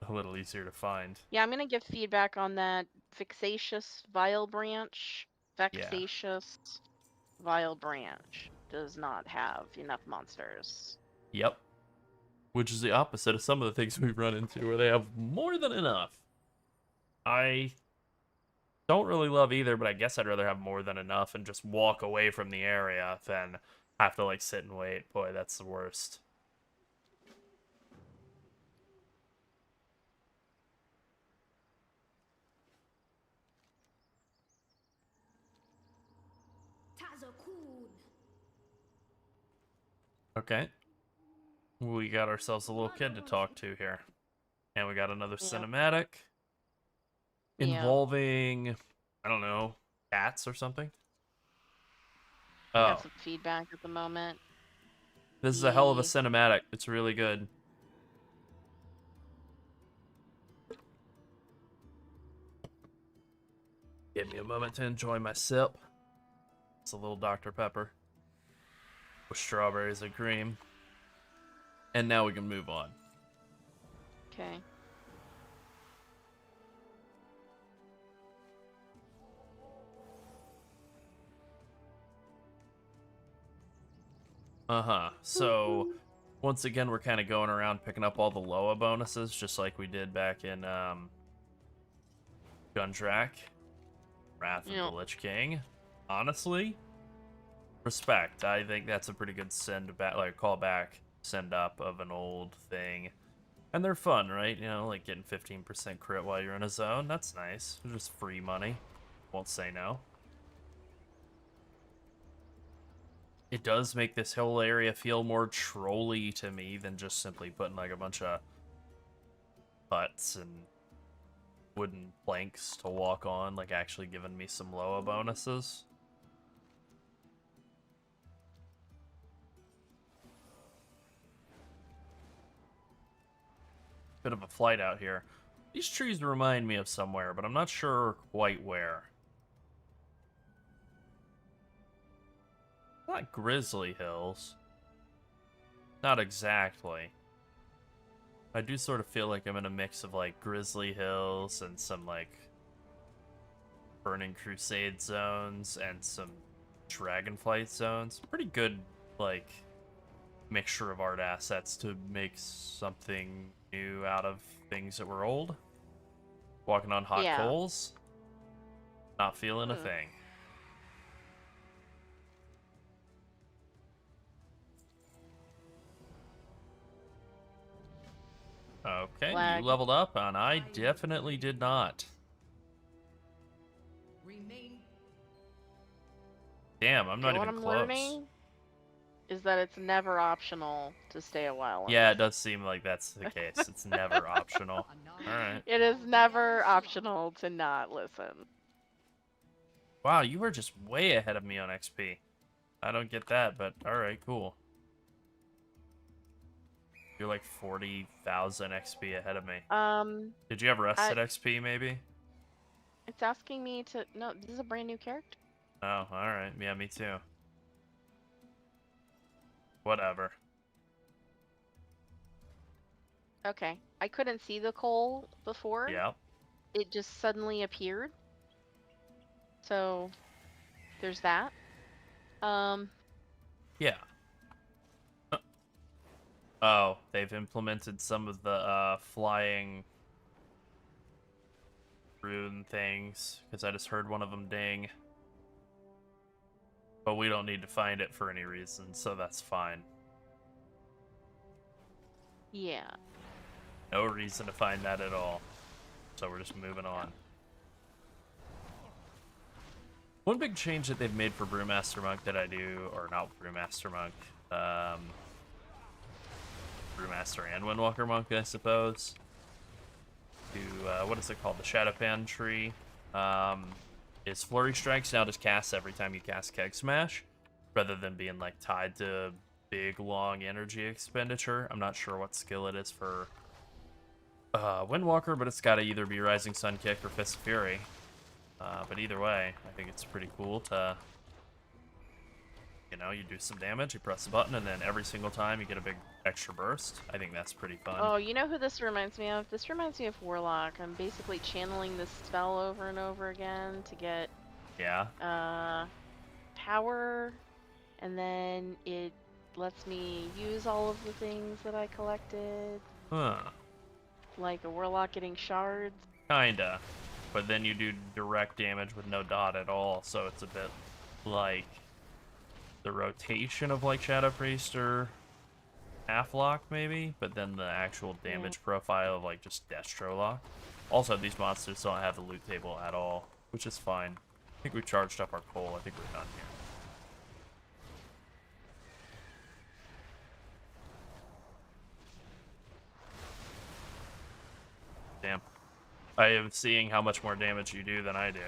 little easier to find. Yeah, I'm gonna give feedback on that vexatious vile branch. Vexatious vile branch does not have enough monsters. Yep. Which is the opposite of some of the things we've run into, where they have more than enough. I don't really love either, but I guess I'd rather have more than enough and just walk away from the area than have to, like, sit and wait. Boy, that's the worst. Okay. We got ourselves a little kid to talk to here. And we got another Yeah. cinematic Yeah. involving, I don't know, cats or something. I Oh, got some feedback at the moment. this is a hell of a The- cinematic. It's really good. Give me a moment to enjoy my sip. It's a little Dr. Pepper with strawberries and cream. And now we can move on. Okay. Uh-huh. So, once again, we're kind of going around picking up all the Loa bonuses, just like we did back in, Gundrak. Wrath of Yeah. the Lich King. Honestly, respect. I think that's a pretty good send back, like, call back, send up of an old thing. And they're fun, right? You know, like getting 15% crit while you're in a zone. That's nice. It's just free money. Won't say no. It does make this whole area feel more trolly to me than just simply putting like a bunch of huts and wooden planks to walk on, like actually giving me some Loa bonuses. Bit of a flight out here. These trees remind me of somewhere, but I'm not sure quite where. Not Grizzly Hills. Not exactly. I do sort of feel like I'm in a mix of like Grizzly Hills and some like Burning Crusade zones and some Dragonflight zones. Pretty good like mixture of art assets to make something new out of things that were old. Walking on hot Yeah. coals. Not feeling a Hmm. thing. Okay, Flag. you leveled up, and I definitely did not. Remain. Damn, I'm not what even I'm close. learning is that it's never optional to stay a while. in Yeah, it this. does seem like that's the case. It's never optional. Alright. It is never optional to not listen. Wow, you were just way ahead of me on XP. I don't get that, but alright, cool. You're like 40,000 XP ahead of me. Did you have rested XP, maybe? It's asking me to. No, this is a brand new character. Oh, alright. Yeah, me too. Whatever. Okay, I couldn't see the coal before. Yeah. It just suddenly appeared. So, there's that. Yeah. Oh, they've implemented some of the flying rune things, because I just heard one of them ding. But we don't need to find it for any reason, so that's fine. Yeah. No reason to find that at all. So we're just moving on. One big change that they've made for Brewmaster Monk that I do, or not Brewmaster Monk, Brewmaster and Windwalker Monk, I suppose, to, what is it called, the Shadowpan tree, is Flurry Strikes now just casts every time you cast Keg Smash, rather than being, like, tied to big, long energy expenditure. I'm not sure what skill it is for Windwalker, but it's gotta either be Rising Sun Kick or Fist of Fury. But either way, I think it's pretty cool to, you know, you do some damage, you press a button, and then every single time you get a big extra burst. I think that's pretty fun. Oh, you know who this reminds me of? This reminds me of Warlock. I'm basically channeling this spell over and over again to get Yeah. power, and then it lets me use all of the things that I collected, Huh. like a Warlock getting shards. Kinda. But then you do direct damage with no dot at all, so it's a bit like the rotation of like Shadow Priest or Half-Lock maybe, but then the actual damage profile of like just Destro Lock. Also, these monsters don't have the loot table at all, which is fine. I think we charged up our coal. I think we're done here. I am seeing how much more damage you do than I do.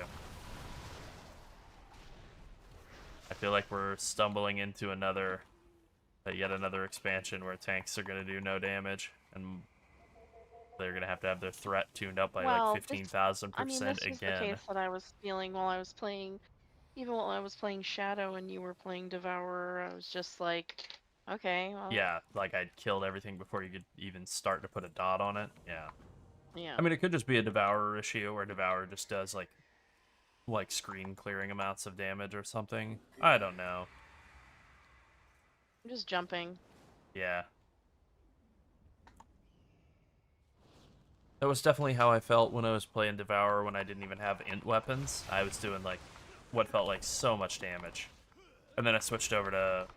I feel like we're stumbling into yet another expansion where tanks are going to do no damage, and they're going to have their threat tuned up by like Well, 15,000% this was the again. case that I was feeling while I was playing, even while I was playing Shadow and you were playing Devourer. I was just like, okay, well, Yeah, like I killed everything before you could even start to put a dot on it. Yeah. yeah. I mean, it could just be a Devourer issue where Devourer just does like screen clearing amounts of damage or something. I don't know. I'm just jumping. Yeah. That was definitely how I felt when I was playing Devourer when I didn't even have int weapons. I was doing like what felt like so much damage. And then I switched over to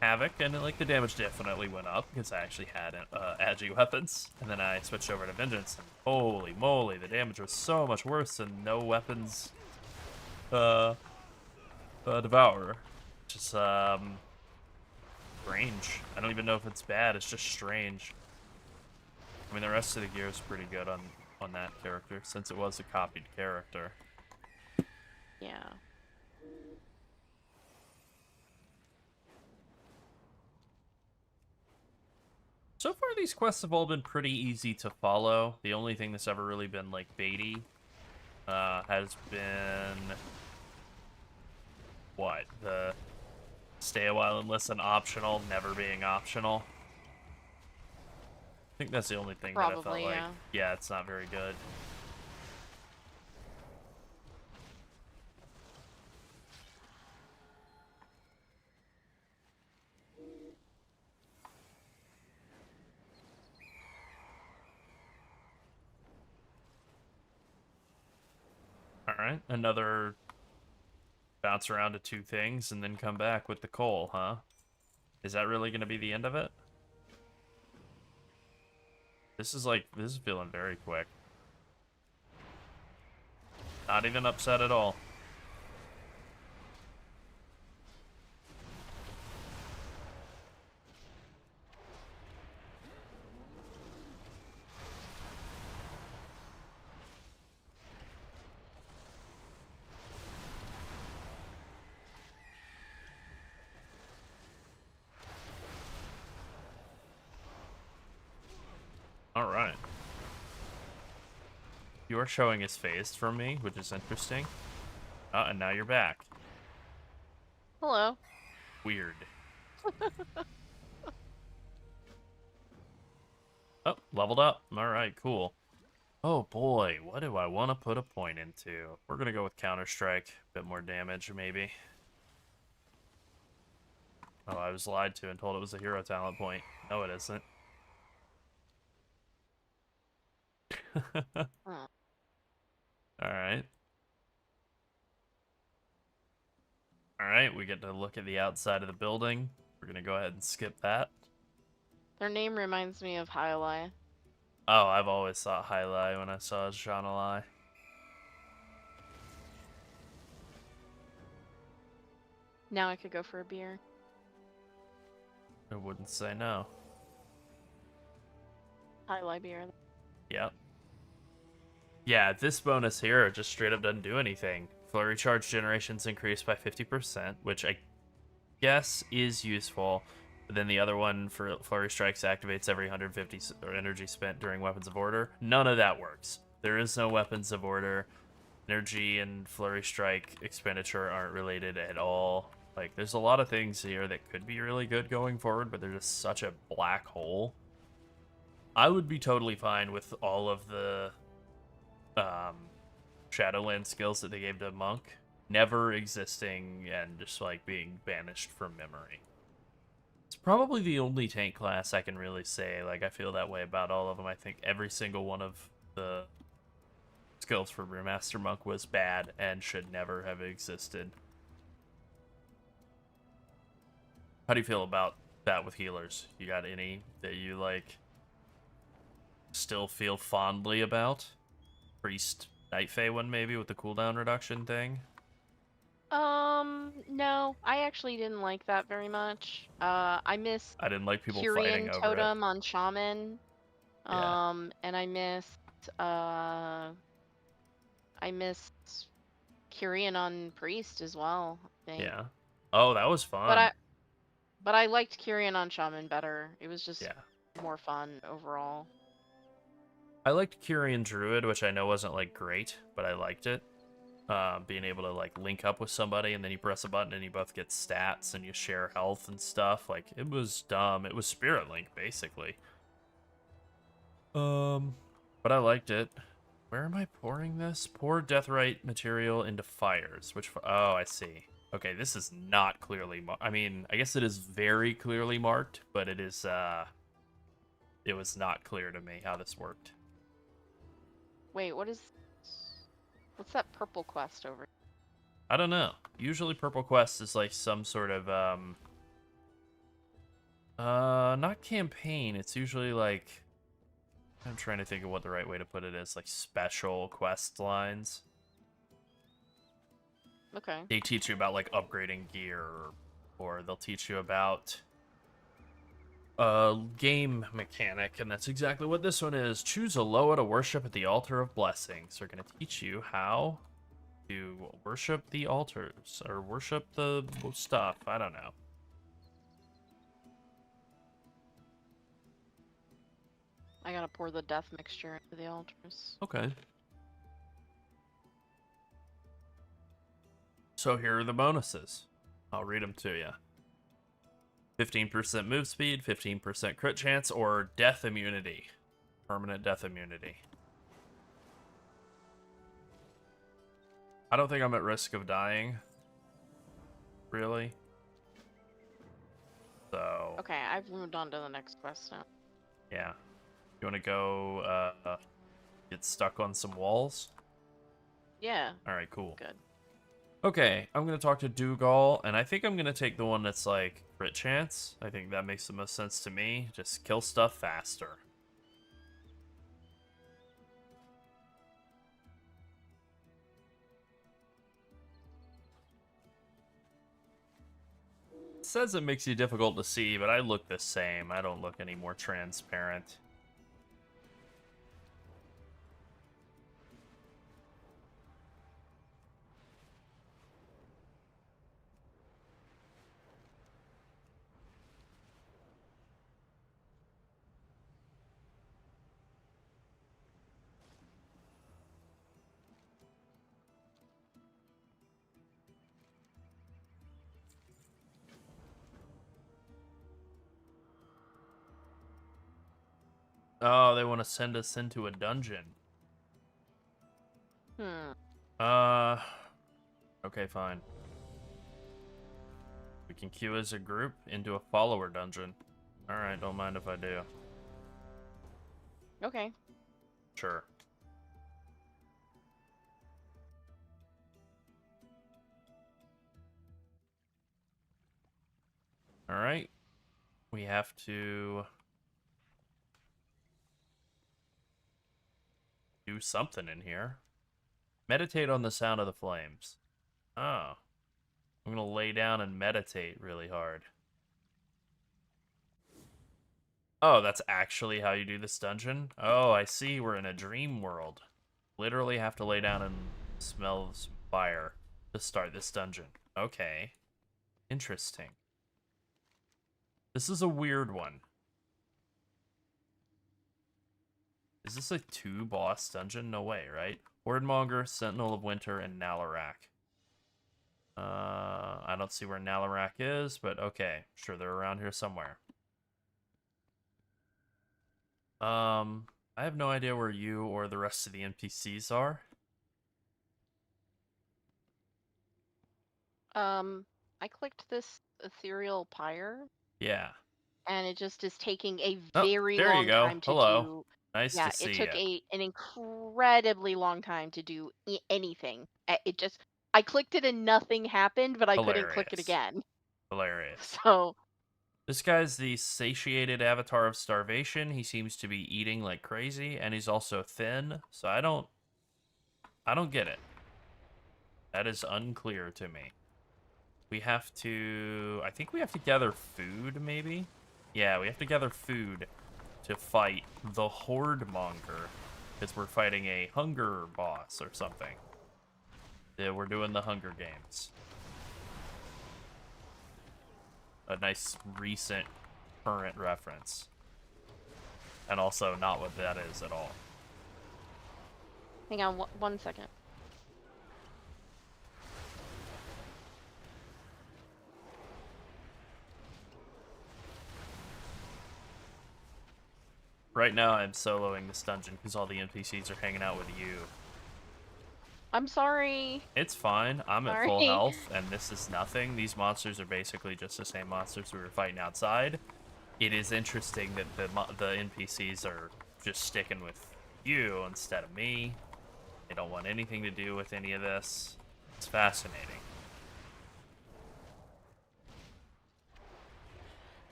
Havoc, and like the damage definitely went up because I actually had agi weapons. And then I switched over to Vengeance, and holy moly, the damage was so much worse than no weapons Devourer. Just strange. I don't even know if it's bad, it's just strange. I mean, the rest of the gear is pretty good on that character, since it was a copied character. Yeah. So far, these quests have all been pretty easy to follow. The only thing that's ever really been, like, baity has been... What? The stay a while and listen optional, never being optional. I think that's the only thing that I felt Probably, like... yeah. Yeah, it's not very good. Alright, another bounce around to 2 things and then come back with the coal, huh? Is that really going to be the end of it? This is feeling very quick. Not even upset at all. Alright. You are showing his face from me, which is interesting. And now you're back. Hello. Weird. Oh, leveled up. Alright, cool. Oh boy, what do I want to put a point into? We're gonna go with Counter-Strike. Bit more damage, maybe. Oh, I was lied to and told it was a hero talent point. No, it isn't. Huh. Alright. Alright, we get to look at the outside of the building. We're gonna go ahead and skip that. Their name reminds me of Hyli. Oh, I've always thought Hyli when I saw Janalai. Now I could go for a beer. I wouldn't say no. Hyli beer. Yep. Yeah, this bonus here just straight up doesn't do anything. Flurry charge generations increased by 50%, which I guess is useful. But then the other one for Flurry Strikes activates every 150 energy spent during Weapons of Order. None of that works. There is no Weapons of Order. Energy and Flurry Strike expenditure aren't related at all. Like, there's a lot of things here that could be really good going forward, but they're just such a black hole. I would be totally fine with all of the Shadowland skills that they gave to Monk never existing and just like being banished from memory. It's probably the only tank class I can really say like I feel that way about all of them. I think every single one of the skills for Brewmaster Monk was bad and should never have existed. How do you feel about that with healers? You got any that you like still feel fondly about? Priest Night Fae one maybe with the cooldown reduction thing? No, I actually didn't like that very much. I miss I didn't like people fighting Kyrian over Totem on Shaman. Yeah. And I miss I missed Kyrian on Priest as well, I think. Yeah. Oh, that was But fun. I liked Kyrian on Shaman better. It was just Yeah. more fun overall. I liked Kyrian Druid, which I know wasn't like great, but I liked it. Being able to like link up with somebody and then you press a button and you both get stats and you share health and stuff. Like it was dumb. It was Spirit Link basically. But I liked it. Where am I pouring this? Pour Deathrite material into fires. Oh, I see. Okay, this is not clearly I mean, I guess it is very clearly marked, but it is, it was not clear to me how this worked. Wait, what's that purple quest over? I don't know. Usually Purple Quest is like some sort of, not campaign. It's usually like, I'm trying to think of what the right way to put it is, like special quest lines. Okay. They teach you about like upgrading gear, or they'll teach you about a game mechanic, and that's exactly what this one is. Choose a Loa to worship at the altar of blessings. They're going to teach you how to worship the altars, or worship the stuff. I don't know. I gotta pour the death mixture into the altars. Okay. So here are the bonuses. I'll read them to you. 15% move speed, 15% crit chance, or death immunity. Permanent death immunity. I don't think I'm at risk of dying. Really. So... Okay, I've moved on to the next quest now. yeah. You want to go, get stuck on some walls? Yeah. Alright, cool. Good. Okay, I'm going to talk to Dougal, and I think I'm going to take the one that's like crit chance. I think that makes the most sense to me. Just kill stuff faster. It says it makes you difficult to see, but I look the same. I don't look any more transparent. Oh, they want to send us into a dungeon. Okay, fine. We can queue as a group into a follower dungeon. Alright, don't mind if I do. Okay. Sure. Alright. We have to do something in here. Meditate on the sound of the flames. Oh. I'm gonna lay down and meditate really hard. Oh, that's actually how you do this dungeon? Oh, I see. We're in a dream world. Literally have to lay down and smell some fire to start this dungeon. Okay. Interesting. This is a weird one. Is this a 2-boss dungeon? No way, right? Hordemonger, Sentinel of Winter, and Nalarak. I don't see where Nalarak is, but okay. Sure, they're around here somewhere. I have no idea where you or the rest of the NPCs are. I clicked this ethereal pyre. Yeah. And it just is taking a Oh, very there you long go. time to Hello. do. Nice Yeah, to see it took you. an incredibly long time to do anything. I clicked it and nothing happened, but I couldn't click it Hilarious. again. Hilarious. So this guy's the satiated avatar of starvation. He seems to be eating like crazy, and he's also thin. So I don't get it. That is unclear to me. We have to... I think we have to gather food, maybe? Yeah, we have to gather food to fight the Hordemonger. Because we're fighting a hunger boss or something. Yeah, we're doing the Hunger Games. A nice recent current reference. And also not what that is at all. Hang on 1 second. Right now I'm soloing this dungeon because all the NPCs are hanging out with you. I'm sorry. It's fine. I'm at full Sorry. health, and this is nothing. These monsters are basically just the same monsters we were fighting outside. It is interesting that the NPCs are just sticking with you instead of me. They don't want anything to do with any of this. It's fascinating.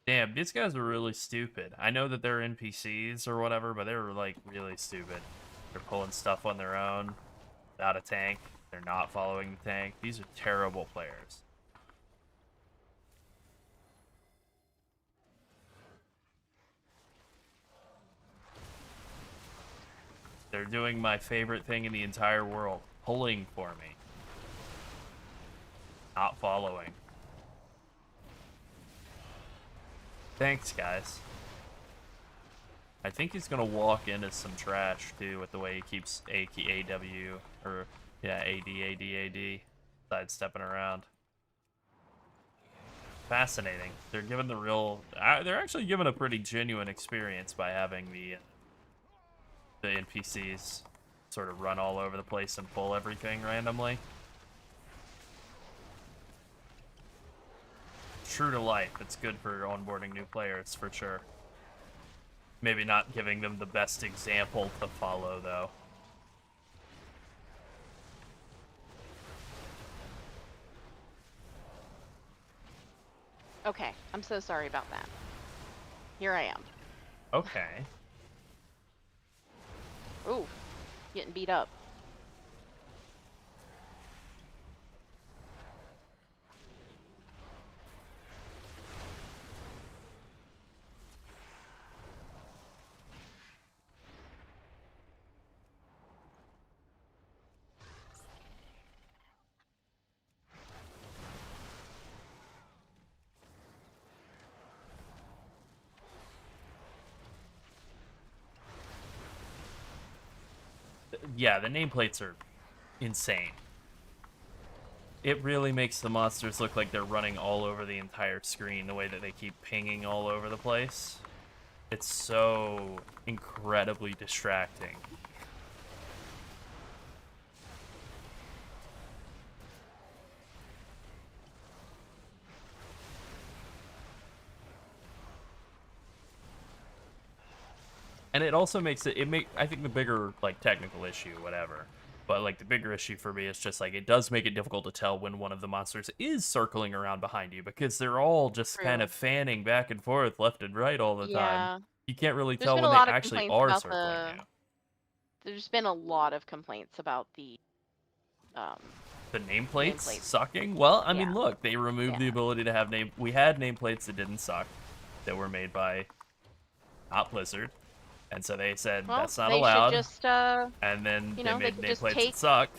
Damn, these guys are really stupid. I know that they're NPCs or whatever, but they're, like, really stupid. They're pulling stuff on their own, without a tank. They're not following the tank. These are terrible players. They're doing my favorite thing in the entire world, pulling for me. Not following. Thanks, guys. I think he's gonna walk into some trash, too, with the way he keeps AW, or, yeah, AD, sidestepping around. Fascinating. They're giving the real... they're actually giving a pretty genuine experience by having the NPCs sort of run all over the place and pull everything randomly. True to life. It's good for onboarding new players, for sure. Maybe not giving them the best example to follow, though. Okay, I'm so sorry about that. Here I am. Okay. Ooh, getting beat up. Yeah, the nameplates are insane. It really makes the monsters look like they're running all over the entire screen, the way that they keep pinging all over the place. It's so incredibly distracting. And it also makes it, I think the bigger, like, technical issue, whatever, but, like, the bigger issue for me is just, like, it does make it difficult to tell when one of the monsters is circling around behind you, because they're all just kind True. of fanning back and forth, left and right all the time. Yeah. You can't really There's tell been a when they lot of actually complaints are about circling you. There's been a lot of complaints about the The nameplates nameplates. sucking? Well, I mean, Yeah. look, they removed the Yeah. ability to have we had nameplates that didn't suck, that were made by not Blizzard. And so they said, Well, that's not they allowed. should just, And then you they know, they made could just nameplates that take, suck.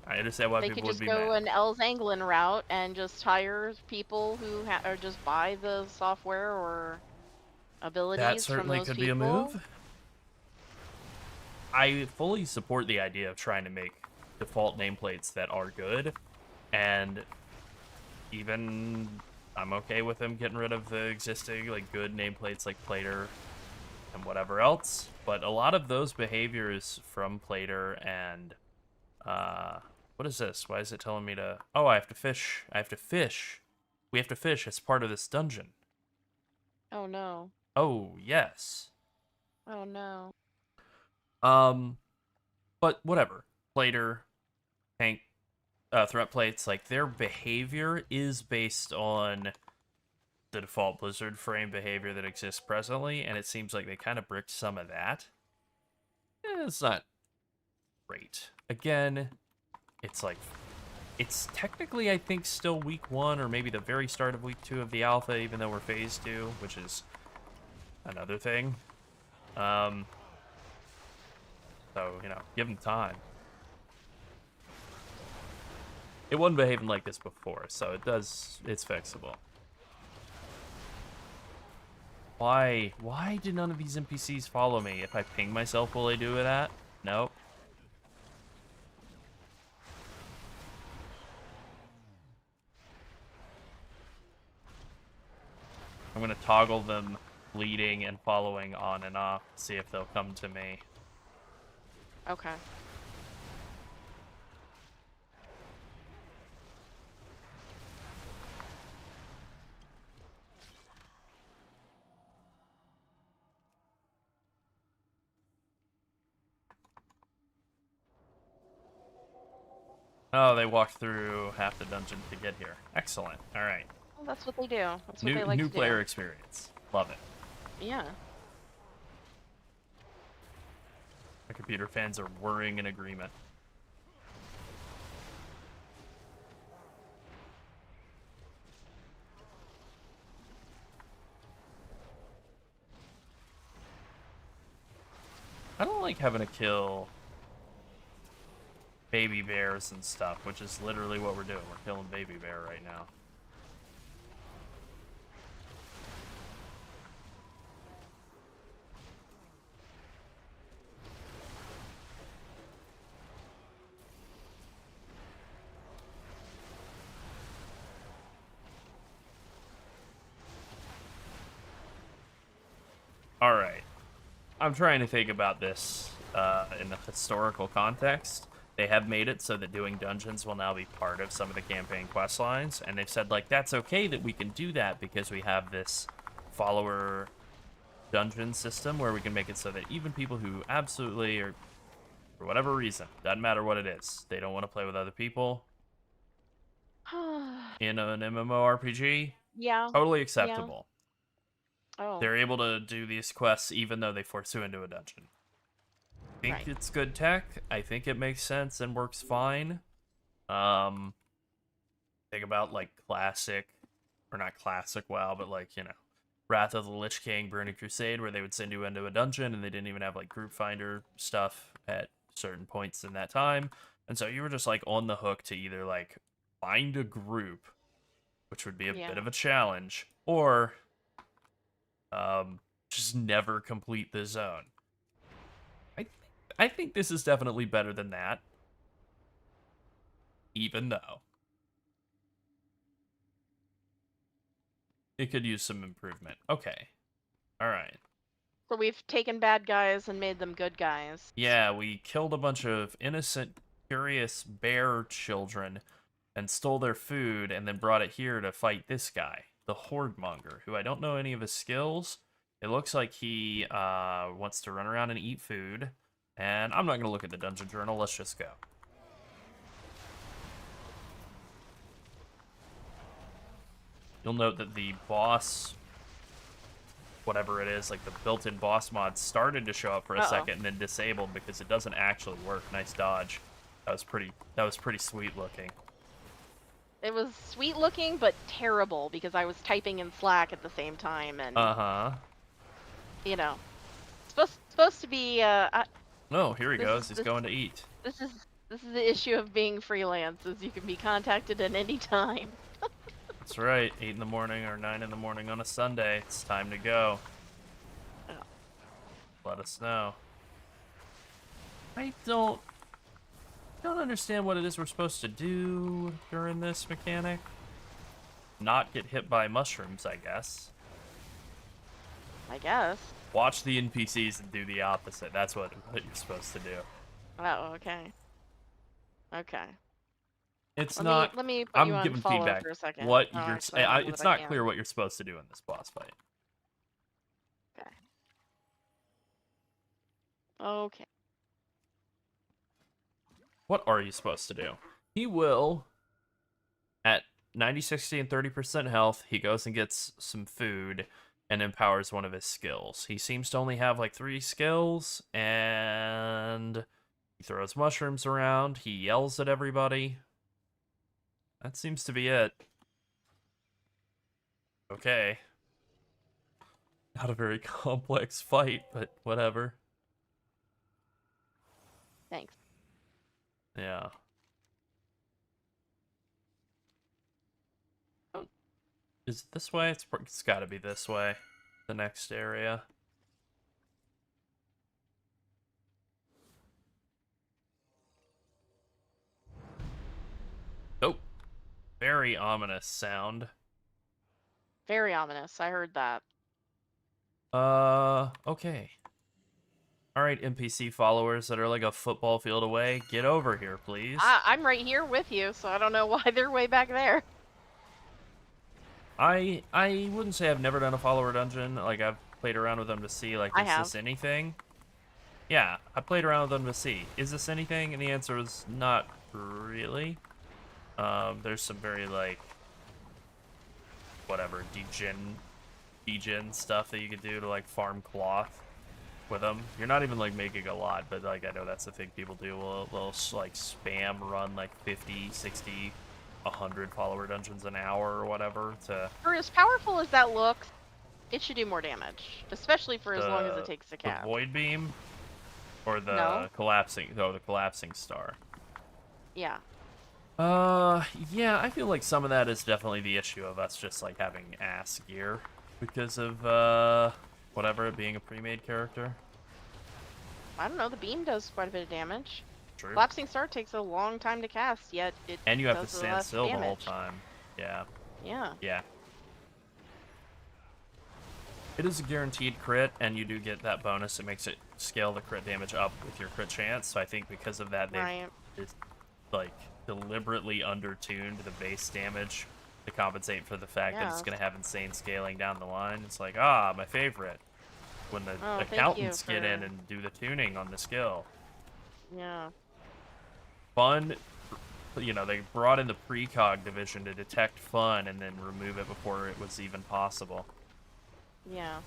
I understand why they could people would just be go mad. an Els Anglin route and just hire people who or just buy the software or abilities That from certainly those could people. be a move. I fully support the idea of trying to make default nameplates that are good, and even I'm okay with them getting rid of the existing, like, good nameplates like Plater and whatever else, but a lot of those behaviors from Plater and, what is this? Why is it telling me to... Oh, I have to fish. I have to fish. We have to fish as part of this dungeon. Oh no. Oh, yes. Oh no. But whatever. Plater, tank, threat plates, like, their behavior is based on the default Blizzard frame behavior that exists presently, and it seems like they kind of bricked some of that. it's not great. Again, it's like, it's technically, I think, still week 1 or maybe the very start of week 2 of the alpha, even though we're phase 2, which is another thing. So, you know, give them time. It wasn't behaving like this before, so it's fixable. Why did none of these NPCs follow me? If I ping myself, will they do that? Nope. I'm gonna toggle them leading and following on and off, see if they'll come to me. Okay. Oh, they walked through half the dungeon to get here. Excellent. All right. Well, that's what they do. That's what they like New to player do. experience. Love it. Yeah. My computer fans are whirring in agreement. I don't like having to kill baby bears and stuff, which is literally what we're doing. We're killing baby bear right now. All right. I'm trying to think about this in a historical context. They have made it so that doing dungeons will now be part of some of the campaign quest lines, and they've said, like, that's okay that we can do that because we have this follower dungeon system where we can make it so that even people who absolutely, or for whatever reason, doesn't matter what it is, they don't want to play with other people in an MMORPG, Yeah. totally acceptable. Oh. They're able to do these quests even though they force you into a dungeon. I think Right. it's good tech. I think it makes sense and works fine. Think about like classic, or not classic WoW, but like, you know, Wrath of the Lich King, Burning Crusade, where they would send you into a dungeon and they didn't even have like group finder stuff at certain points in that time. And so you were just like on the hook to either like find a group, which would be a bit of a challenge, or just never complete the zone. I think this is definitely better than that, even though it could use some improvement. Okay. All right. So we've taken bad guys and made them good guys. Yeah, we killed a bunch of innocent, curious bear children and stole their food and then brought it here to fight this guy, the Horde Monger, who I don't know any of his skills. It looks like he wants to run around and eat food. And I'm not going to look at the dungeon journal. Let's just go. You'll note that the boss, whatever it is, like the built-in boss mod, started to show up for a second and then disabled because it doesn't actually work. Nice dodge. That was pretty sweet looking. It was sweet looking, but terrible because I was typing in Slack at the same time, and you know, supposed to be. Oh, here he goes. He's going to eat. This is the issue of being freelance, is you can be contacted at any time. That's right. 8 in the morning or 9 in the morning on a Sunday. It's time to go. Oh. Let us know. I don't understand what it is we're supposed to do during this mechanic. Not get hit by mushrooms, I guess. I guess. Watch the NPCs and do the opposite. That's what you're supposed to do. Oh, okay. Okay. It's let not. Let me put I'm you on giving follow feedback. for a second. What Oh, you're. actually, I don't know It's that I not can. clear what you're supposed to do in this boss fight. Okay. Okay. What are you supposed to do? He will, at 90, 60, and 30% health, he goes and gets some food, and empowers one of his skills. He seems to only have like 3 skills, and he throws mushrooms around. He yells at everybody. That seems to be it. Okay. Not a very complex fight, but whatever. Thanks. Yeah. Is it this way? It's got to be this way. The next area. Oh. Very ominous sound. Very ominous. I heard that. Okay. Alright, NPC followers that are like a football field away, get over here, please. I'm right here with you, so I don't know why they're way back there. I wouldn't say I've never done a follower dungeon. Like, I've played around with them to see, like, I is have. this anything? Yeah, I played around with them to see, is this anything? And the answer is not really. There's some very, like, whatever, degen stuff that you could do to, like, farm cloth with them. You're not even, like, making a lot, but, like, I know that's the thing people do. They'll like, spam run, like, 50, 60, 100 follower dungeons an hour or whatever to... For as powerful as that looks, it should do more damage. Especially for as long as it takes to The cast. Void Beam? Or the No. collapsing... Oh, the collapsing star. Yeah. Yeah, I feel like some of that is definitely the issue of us just, like, having ass gear. Because of, whatever, it being a pre-made character. I don't know, the beam does quite a bit of damage. True. Collapsing Star takes a long time to cast, yet it And you have to does stand less still the whole damage. time. Yeah. Yeah. Yeah. It is a guaranteed crit, and you do get that bonus. It makes it scale the crit damage up with your crit chance. So I think because of that, they've Right. just, like, deliberately undertuned the base damage to compensate for the fact that it's Yeah. going to have insane scaling down the line. It's like, my favorite. When the Oh, thank you accountants get in for- and do the tuning on the skill. Yeah. Fun, you know, they brought in the precog division to detect fun and then remove it before it was even possible. Yeah.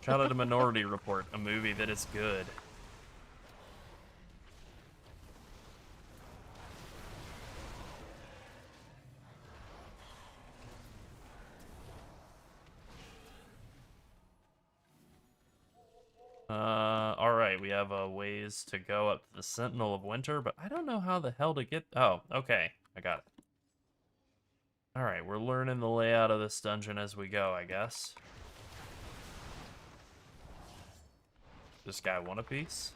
Shout out to Minority Report, a movie that is good. Alright, we have a ways to go up to the Sentinel of Winter, but I don't know how the hell to get... Oh, okay, I got it. Alright, we're learning the layout of this dungeon as we go, I guess. This guy want a piece?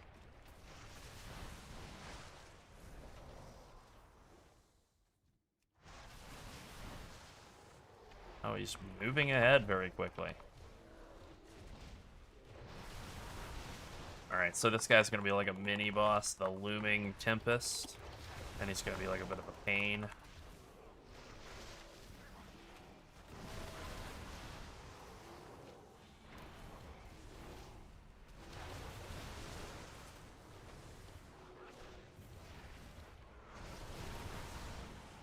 Oh, he's moving ahead very quickly. Alright, so this guy's gonna be like a mini-boss, the Looming Tempest. And he's gonna be like a bit of a pain.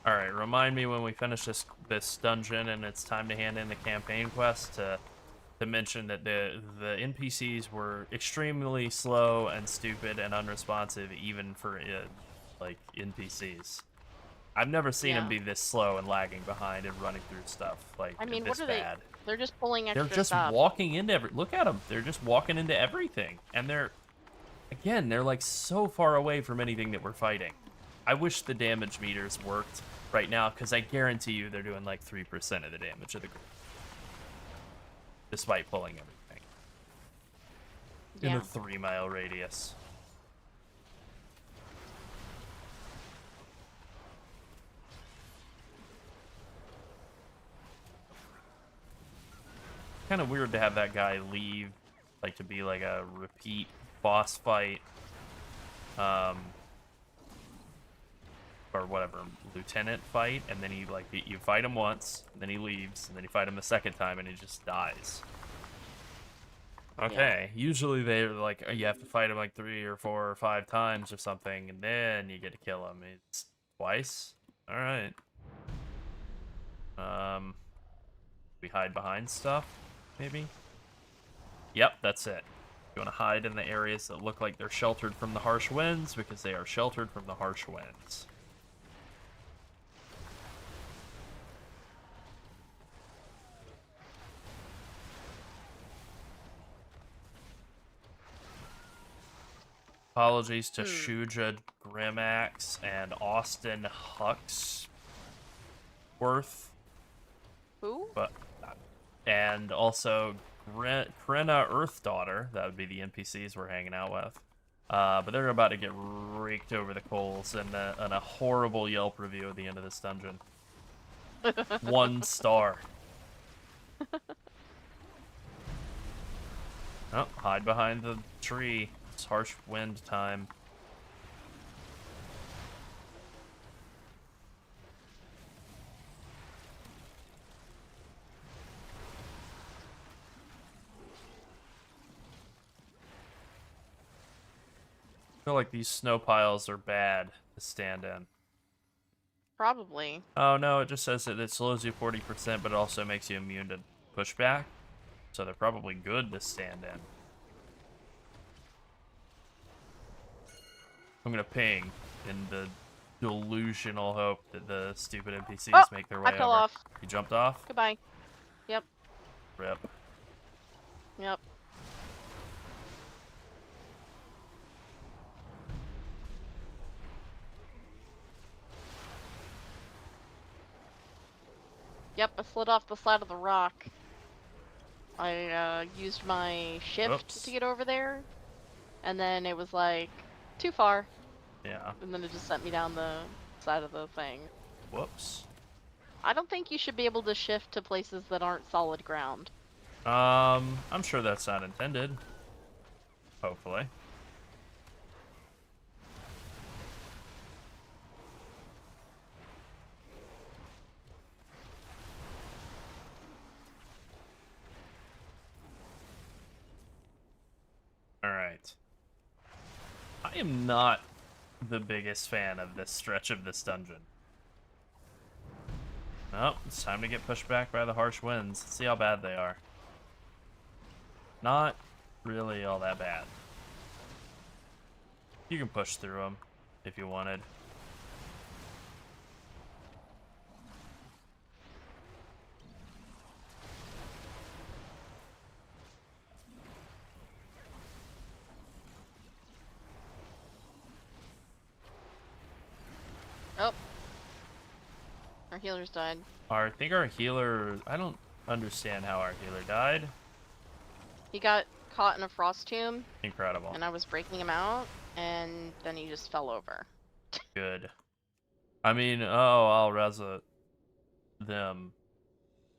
Alright, remind me when we finish this dungeon and it's time to hand in the campaign quest to mention that the NPCs were extremely slow and stupid and unresponsive even for like NPCs. I've never seen them be this slow and lagging behind and running through stuff like I mean, this what are bad. They're just pulling extra They're just stuff. walking into look at them. They're just walking into everything, and they're like so far away from anything that we're fighting. I wish the damage meters worked right now, because I guarantee you they're doing like 3% of the damage of the group. Despite pulling everything. In Yeah. a 3-mile radius. Kind of weird to have that guy leave, like to be like a repeat boss fight. Or whatever, lieutenant fight, and then he like you fight him once, and then he leaves, and then you fight him the second time, and he just dies. Okay, usually they're like you have to fight him like 3 or 4 or 5 times or something, and then you get to kill him. It's twice. All right. We hide behind stuff, maybe. Yep, that's it. You want to hide in the areas that look like they're sheltered from the harsh winds, because they are sheltered from the harsh winds. Apologies to Shuja Grimax and Austin Huxworth. Who? But and also Krenna Earthdaughter, that would be the NPCs we're hanging out with. But they're about to get raked over the coals in a horrible Yelp review at the end of this dungeon. 1 star. Oh, hide behind the tree. It's harsh wind time. I feel like these snow piles are bad to stand in. Probably. Oh no, it just says that it slows you 40%, but it also makes you immune to pushback. So they're probably good to stand in. I'm gonna ping in the delusional hope that the stupid NPCs make their way I fell over. off. You jumped off? Goodbye. Yep. Rip. Yep. Yep, I slid off the side of the rock. I used my shift Oops. to get over there, and then it was like, too far. Yeah. And then it just sent me down the side of the thing. Whoops. I don't think you should be able to shift to places that aren't solid ground. I'm sure that's not intended. Hopefully. Alright. I am not the biggest fan of this stretch of this dungeon. Oh, it's time to get pushed back by the harsh winds. Let's see how bad they are. Not really all that bad. You can push through them if you wanted. Oh. Our healers died. I think our healer... I don't understand how our healer died. He got caught in a frost tomb, Incredible. and I was breaking him out, and then he just fell over. Good. I mean, oh, I'll res them.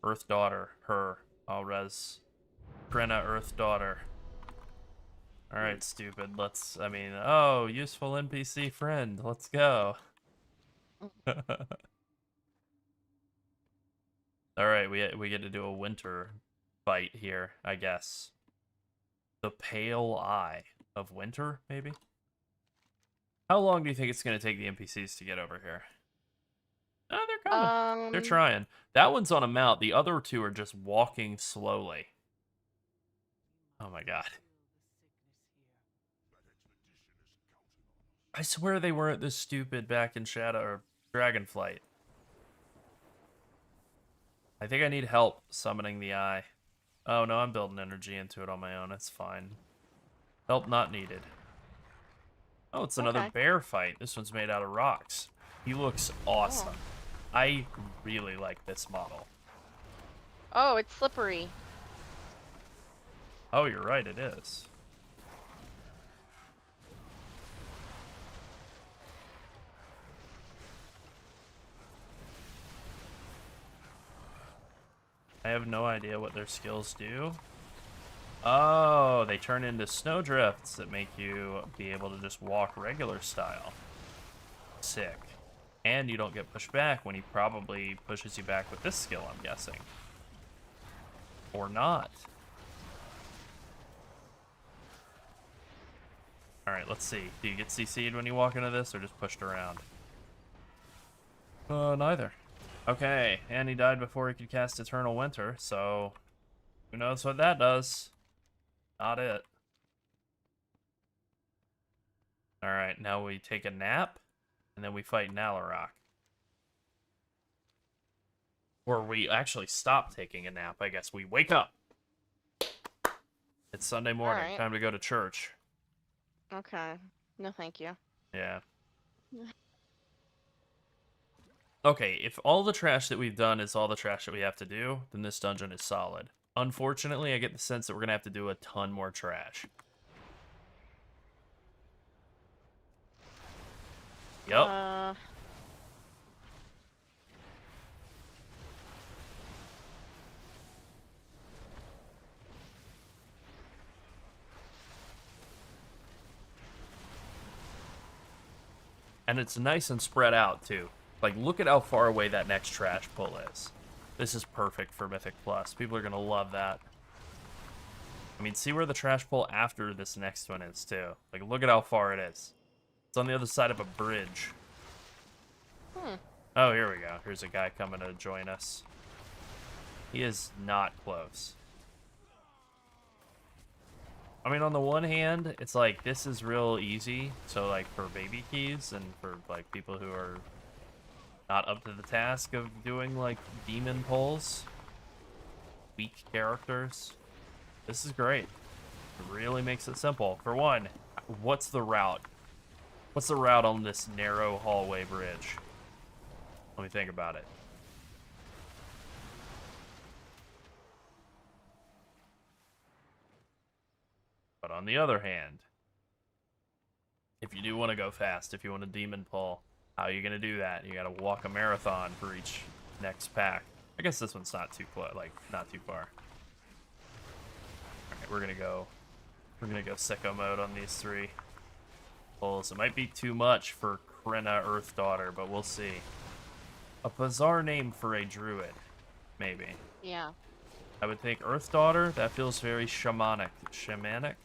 Earth Daughter, her. I'll res Krenna Earth Daughter. Alright, stupid. Let's, I mean, oh, useful NPC friend. Let's go. Alright, we get to do a winter fight here, I guess. The Pale Eye of Winter, maybe? How long do you think it's going to take the NPCs to get over here? Oh, they're coming. They're trying. That one's on a mount. The other two are just walking slowly. Oh my god. I swear they weren't this stupid back in Shadow or Dragonflight. I think I need help summoning the eye. Oh no, I'm building energy into it on my own. It's fine. Help not needed. Oh, it's another bear fight. This one's made out of rocks. He looks awesome. Oh. I really like this model. Oh, it's slippery. Oh, you're right, it is. I have no idea what their skills do. Oh, they turn into snowdrifts that make you be able to just walk regular style. Sick. And you don't get pushed back when he probably pushes you back with this skill, I'm guessing. Or not. Alright, let's see. Do you get CC'd when you walk into this, or just pushed around? Neither. Okay, and he died before he could cast Eternal Winter, so who knows what that does. Not it. Alright, now we take a nap, and then we fight Nalarak. Or we actually stop taking a nap, I guess. We wake up. It's Sunday morning. Alright. Time to go to church. Okay. No, thank you. Yeah. Okay, if all the trash that we've done is all the trash that we have to do, then this dungeon is solid. Unfortunately, I get the sense that we're going to have to do a ton more trash. Yep. And it's nice and spread out, too. Like, look at how far away that next trash pull is. This is perfect for Mythic Plus. People are going to love that. I mean, see where the trash pull after this next one is, too. Like, look at how far it is. It's on the other side of a bridge. Oh, here we go. Here's a guy coming to join us. He is not close. I mean, on the one hand, it's like, this is real easy. So, like, for baby keys and for, like, people who are not up to the task of doing, like, demon pulls. Weak characters. This is great. It really makes it simple. For one, what's the route? What's the route on this narrow hallway bridge? Let me think about it. But on the other hand, if you do want to go fast, if you want a demon pull, how are you going to do that? You got to walk a marathon for each next pack. I guess this one's not too close, like, not too far. Alright, we're going to go sicko mode on these three pulls. It might be too much for Krenna Earth Daughter, but we'll see. A bizarre name for a druid, maybe. Yeah. I would think Earth Daughter. That feels very shamanic. Shaman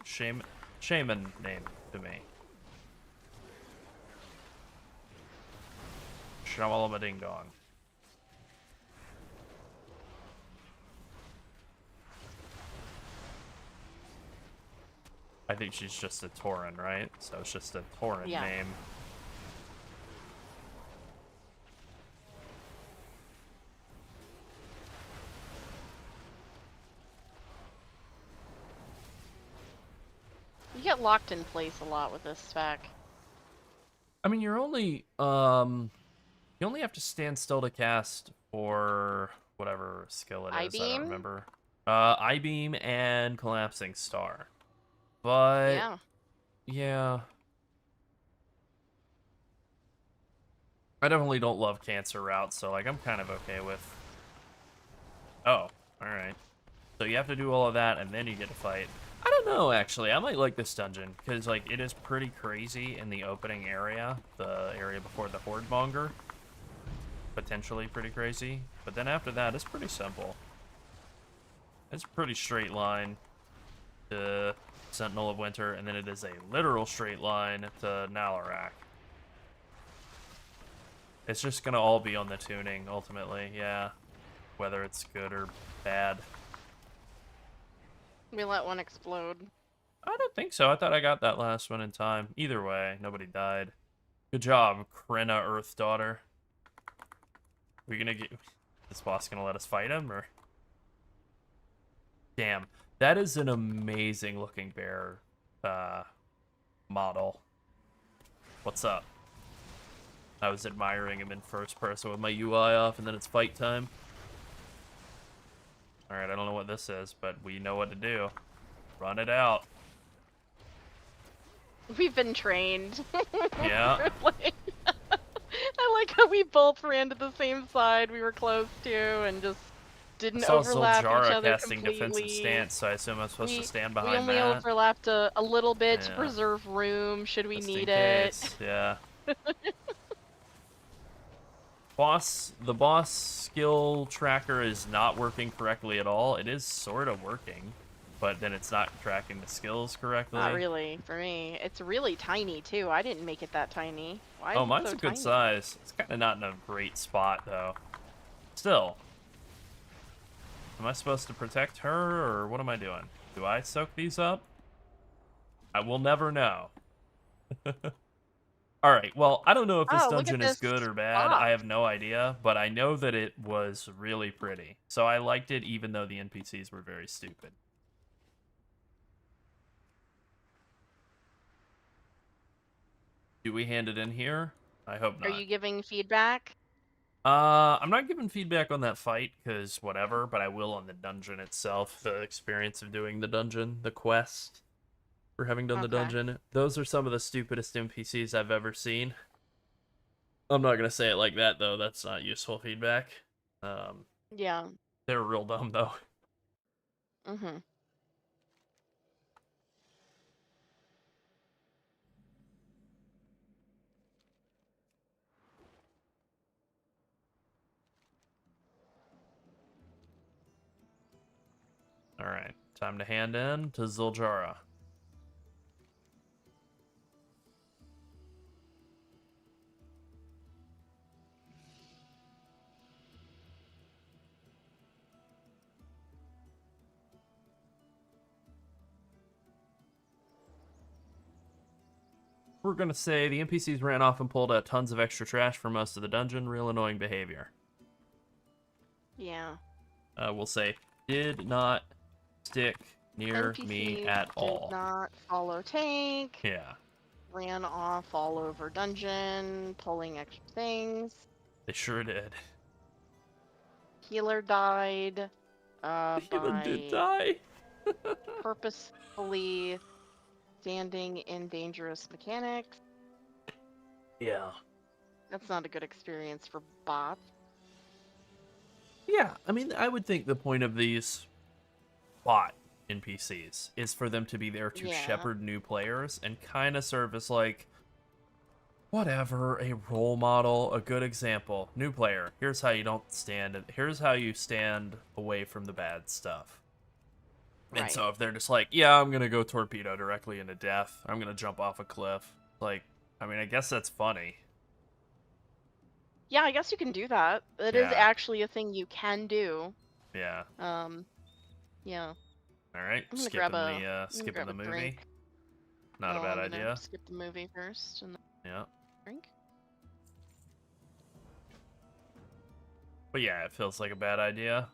name to me. Shamalama Ding Dong. I think she's just a Tauren, right? So it's just a Tauren name. You get locked in place a lot with this spec. I mean, you're only you only have to stand still to cast for whatever skill it is. I don't remember. I-beam and collapsing star. But yeah. I definitely don't love cancer routes, so like I'm kind of okay with. Oh, all right. So you have to do all of that and then you get to fight. I don't know, actually. I might like this dungeon, because, like, it is pretty crazy in the opening area. The area before the Hordemonger. Potentially pretty crazy. But then after that, it's pretty simple. It's a pretty straight line to Sentinel of Winter, and then it is a literal straight line to Nalarak. It's just going to all be on the tuning, ultimately, yeah. Whether it's good or bad. We let one explode. I don't think so. I thought I got that last one in time. Either way, nobody died. Good job, Krenna Earth Daughter. We gonna get this boss gonna let us fight him, or? Damn, that is an amazing looking bear model. What's up? I was admiring him in first person with my UI off, and then it's fight time. Alright, I don't know what this is, but we know what to do. Run it out. We've been trained. Yeah. I like how we both ran to the same side we were close to and just didn't overlap each other casting completely. defensive stance, so I assume I'm supposed to stand behind that. We only overlapped a little bit to preserve room should we need it. Yeah. The boss skill tracker is not working correctly at all. It is sort of working, but then it's not tracking the skills correctly. Not really, for me. It's really tiny, too. I didn't make it that tiny. Why oh, is mine's it so a good tiny? size. It's kind of not in a great spot, though. Still. Am I supposed to protect her, or what am I doing? Do I soak these up? I will never know. Alright, well, I don't know if this Oh, look at dungeon is this good or bad. box. I have no idea, but I know that it was really pretty. So I liked it even though the NPCs were very stupid. Do we hand it in here? I hope not. Are you giving feedback? I'm not giving feedback on that fight, because whatever, but I will on the dungeon itself. The experience of doing the dungeon, the quest for having done the Okay. dungeon. Those are some of the stupidest NPCs I've ever seen. I'm not gonna say it like that, though. That's not useful feedback. Yeah. They're real dumb, though. Mm-hmm. Alright, time to hand in to Zuljara. We're gonna say the NPCs ran off and pulled out tons of extra trash for most of the dungeon. Real annoying behavior. Yeah. We'll say did not stick near me NPCs at did all. not follow tank. Yeah, Ran off all over dungeon, pulling extra things. they sure did. Healer died. Healer did By die. purposefully standing in dangerous mechanics. Yeah. That's not a good experience for bots. Yeah, I mean, I would think the point of these bot NPCs is for them to be there to Yeah. shepherd new players and kind of serve as like, whatever, a role model, a good example. New player, here's how you don't stand, here's how you stand away from the bad stuff. And Right. so if they're just like, yeah, I'm going to go torpedo directly into death, I'm going to jump off a cliff, like, I mean, I guess that's funny. Yeah, I guess you can do that. It is Yeah. actually a thing you can do. Yeah. Yeah. All right, I'm gonna skipping grab the I'm gonna skipping grab the a movie. drink. Not a Oh, bad I'm gonna idea. skip the movie first and then Yeah. drink. But yeah, it feels like a bad idea.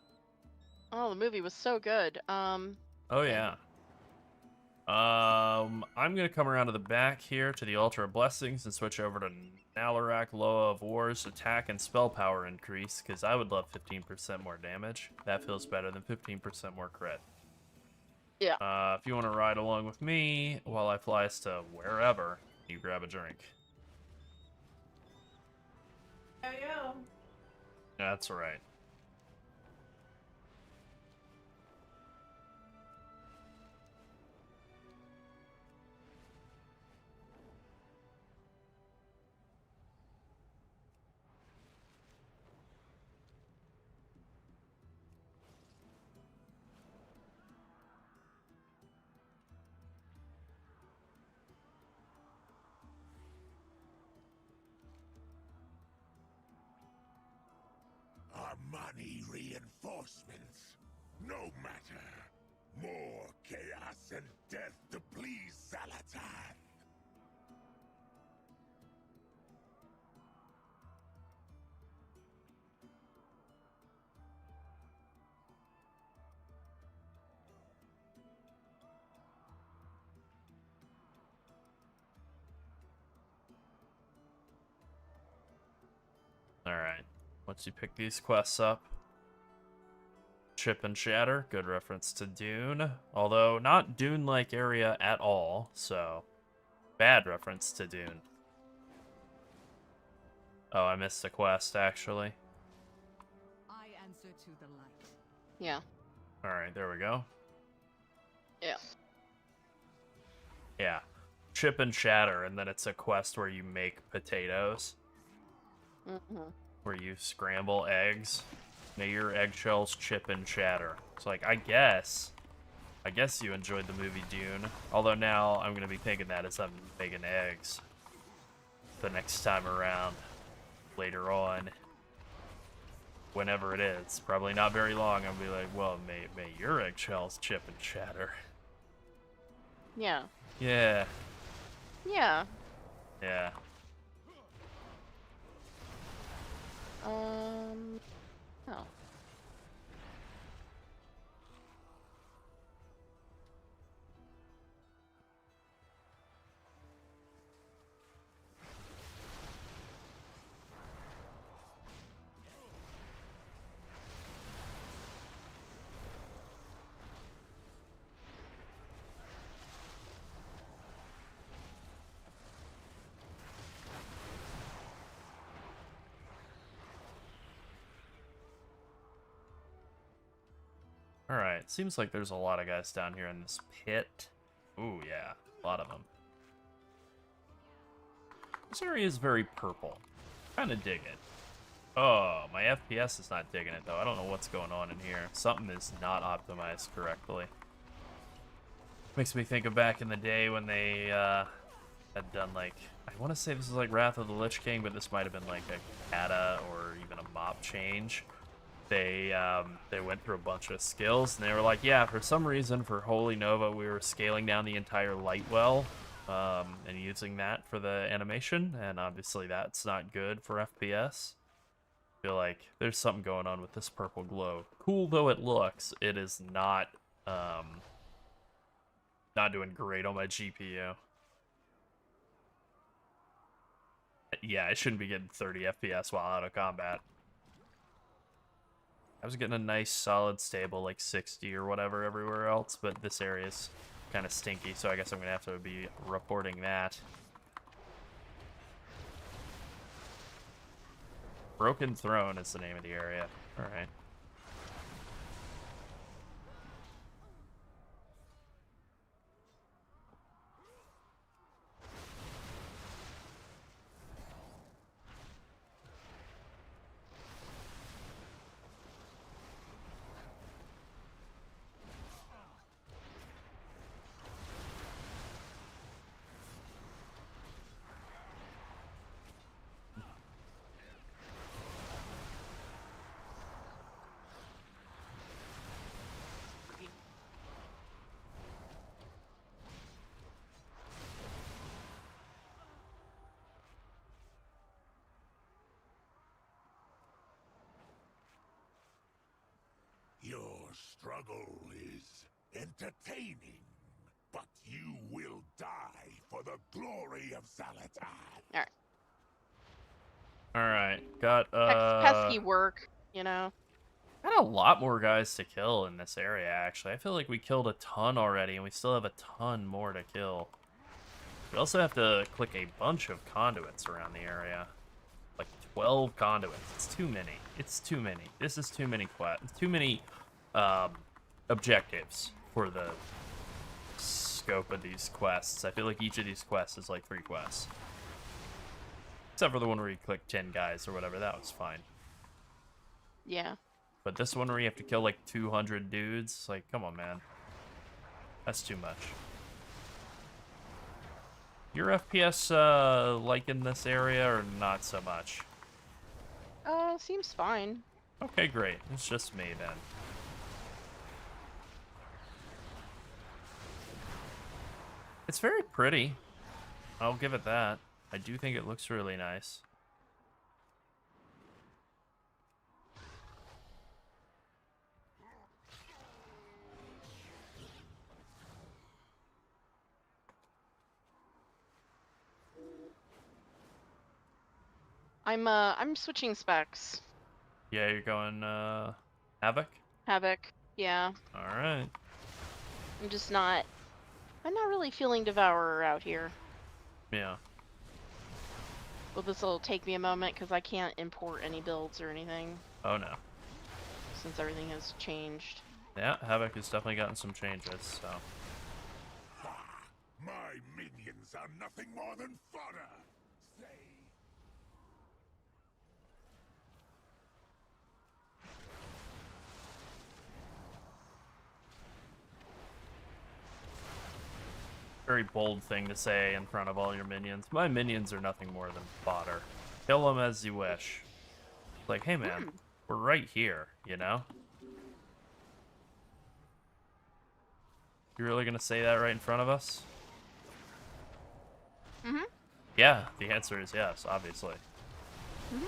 Oh, the movie was so good. Oh Okay. yeah. I'm gonna come around to the back here to the Altar of Blessings and switch over to Nalarak Loa of War's attack and spell power increase, because I would love 15% more damage. That feels better than 15% more crit. Yeah. If you want to ride along with me while I fly us to wherever, you grab a drink. Yeah. That's right. Armani reinforcements. No matter. More chaos and death to please Zalatan. Alright. Once you pick these quests up. Chip and Shatter, good reference to Dune. Although, not Dune-like area at all, so... Bad reference to Dune. Oh, I missed a quest, actually. I answer to the light. Yeah. Alright, there we go. Yeah. Yeah. Chip and Shatter, and then it's a quest where you make potatoes. Mm-hmm. Where you scramble eggs. May your eggshells chip and shatter. It's like, I guess you enjoyed the movie Dune. Although now I'm gonna be thinking that as I'm making eggs. The next time around. Later on. Whenever it is. Probably not very long. I'll be like, well, may your eggshells chip and shatter. Yeah. Yeah. Yeah. Yeah. Oh. Alright, seems like there's a lot of guys down here in this pit. Ooh, yeah, a lot of them. This area is very purple. Kinda dig it. Oh, my FPS is not digging it, though. I don't know what's going on in here. Something is not optimized correctly. Makes me think of back in the day when they had done, like... I want to say this is like Wrath of the Lich King, but this might have been like a kata or even a mop change. They went through a bunch of skills, and they were like, yeah, for some reason, for Holy Nova, we were scaling down the entire light well, and using that for the animation, and obviously that's not good for FPS. I feel like there's something going on with this purple glow. Cool though it looks, it is not doing great on my GPU. Yeah, I shouldn't be getting 30 FPS while out of combat. I was getting a nice, solid, stable, like 60 or whatever everywhere else, but this area is kind of stinky, so I guess I'm going to have to be reporting that. Broken Throne is the name of the area. Alright. Your struggle is entertaining, but you will die for the glory of Zalatan. Alright, got, Pesky work, you know? got a lot more guys to kill in this area, actually. I feel like we killed a ton already, and we still have a ton more to kill. We also have to click a bunch of conduits around the area. Like 12 conduits. It's too many. It's too many. This is too many too many objectives for the scope of these quests. I feel like each of these quests is like 3 quests. Except for the one where you click 10 guys or whatever, that was fine. Yeah. But this one where you have to kill like 200 dudes, like, come on, man. That's too much. Your FPS liking this area or not so much? Seems fine. Okay, great. It's just me then. It's very pretty. I'll give it that. I do think it looks really nice. I'm switching specs. Yeah, you're going Havoc? Havoc. Yeah. Alright. I'm not really feeling Devourer out here. Yeah. Well, this will take me a moment because I can't import any builds or anything Oh no. since everything has changed. Yeah, Havoc has definitely gotten some changes, so. Ha! My minions are nothing more than fodder. Say. Very bold thing to say in front of all your minions. My minions are nothing more than fodder. Kill them as you wish. Like, hey man, we're right here, you know? You really gonna say that right in front of us? Mm-hmm. Yeah, the answer is yes, obviously. Mm-hmm.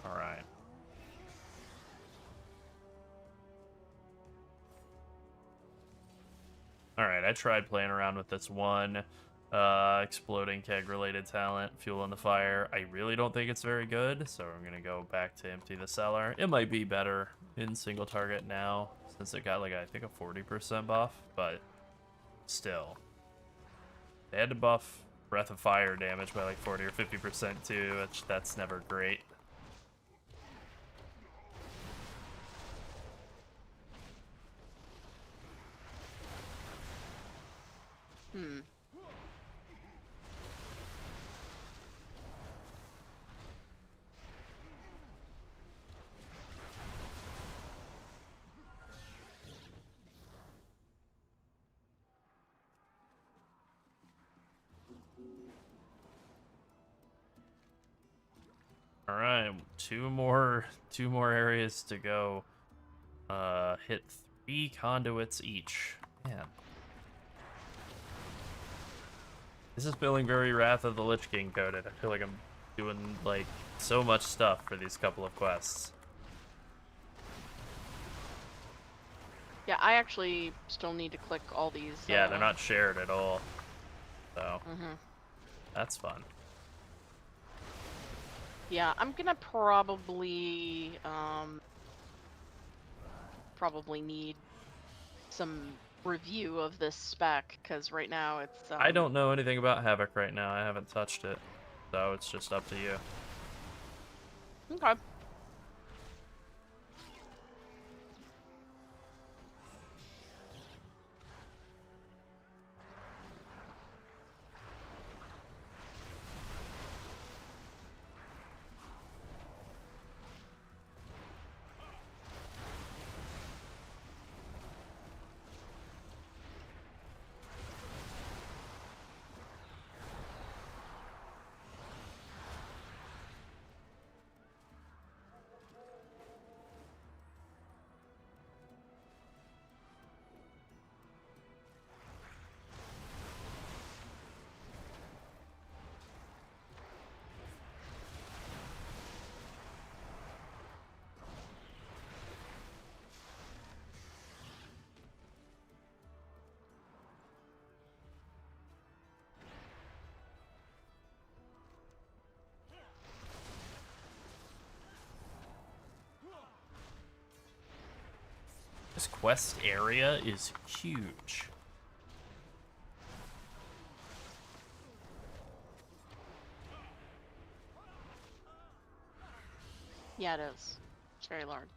All right. All right, I tried playing around with this one exploding keg related talent, Fuel in the Fire. I really don't think it's very good, so I'm gonna go back to Empty the Cellar. It might be better in single target now, since it got like I think a 40% buff, but still. They had to buff Breath of Fire damage by like 40 or 50% too, which that's never great. Hmm. All right, two more areas to go. Hit 3 conduits each. Man. This is feeling very Wrath of the Lich King coded. I feel like I'm doing like so much stuff for these couple of quests. Yeah, I actually still need to click all these. Yeah, they're not shared at all. So Mm-hmm. that's fun. Yeah, I'm gonna probably need some review of this spec because right now it's I don't know anything about Havoc right now. I haven't touched it. So it's just up to you. Okay. This quest area is huge. Yeah, it is. It's very large.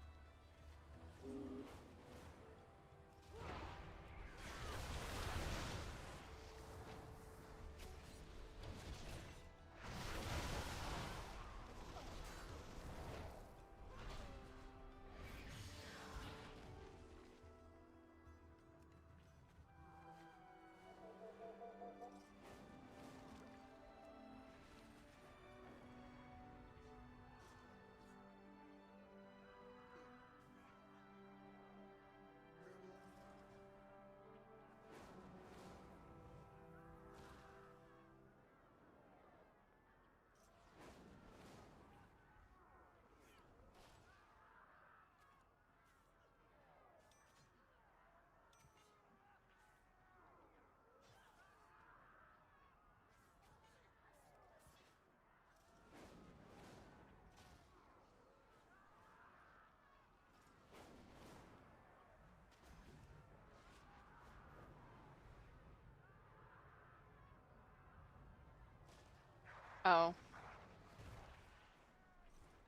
Oh.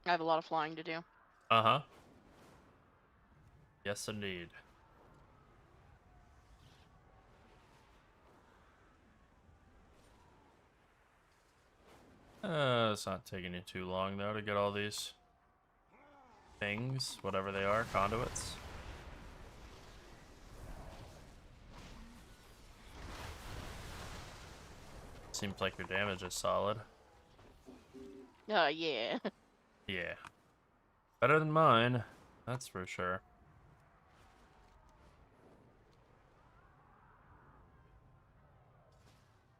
I have a lot of flying to do. Uh-huh. Yes, indeed. It's not taking you too long, though, to get all these things, whatever they are, conduits. Seems like your damage is solid. Yeah. Yeah. Better than mine, that's for sure.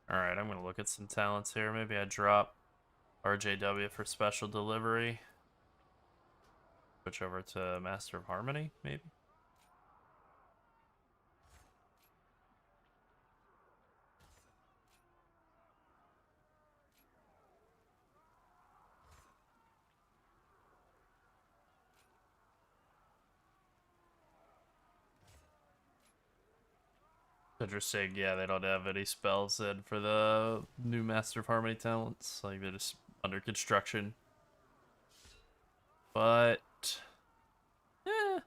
Alright, I'm gonna look at some talents here. Maybe I drop RJW for special delivery. Switch over to Master of Harmony, maybe? Interesting, yeah, they don't have any spells in for the new Master of Harmony talents. Like, they're just under construction. But... eh.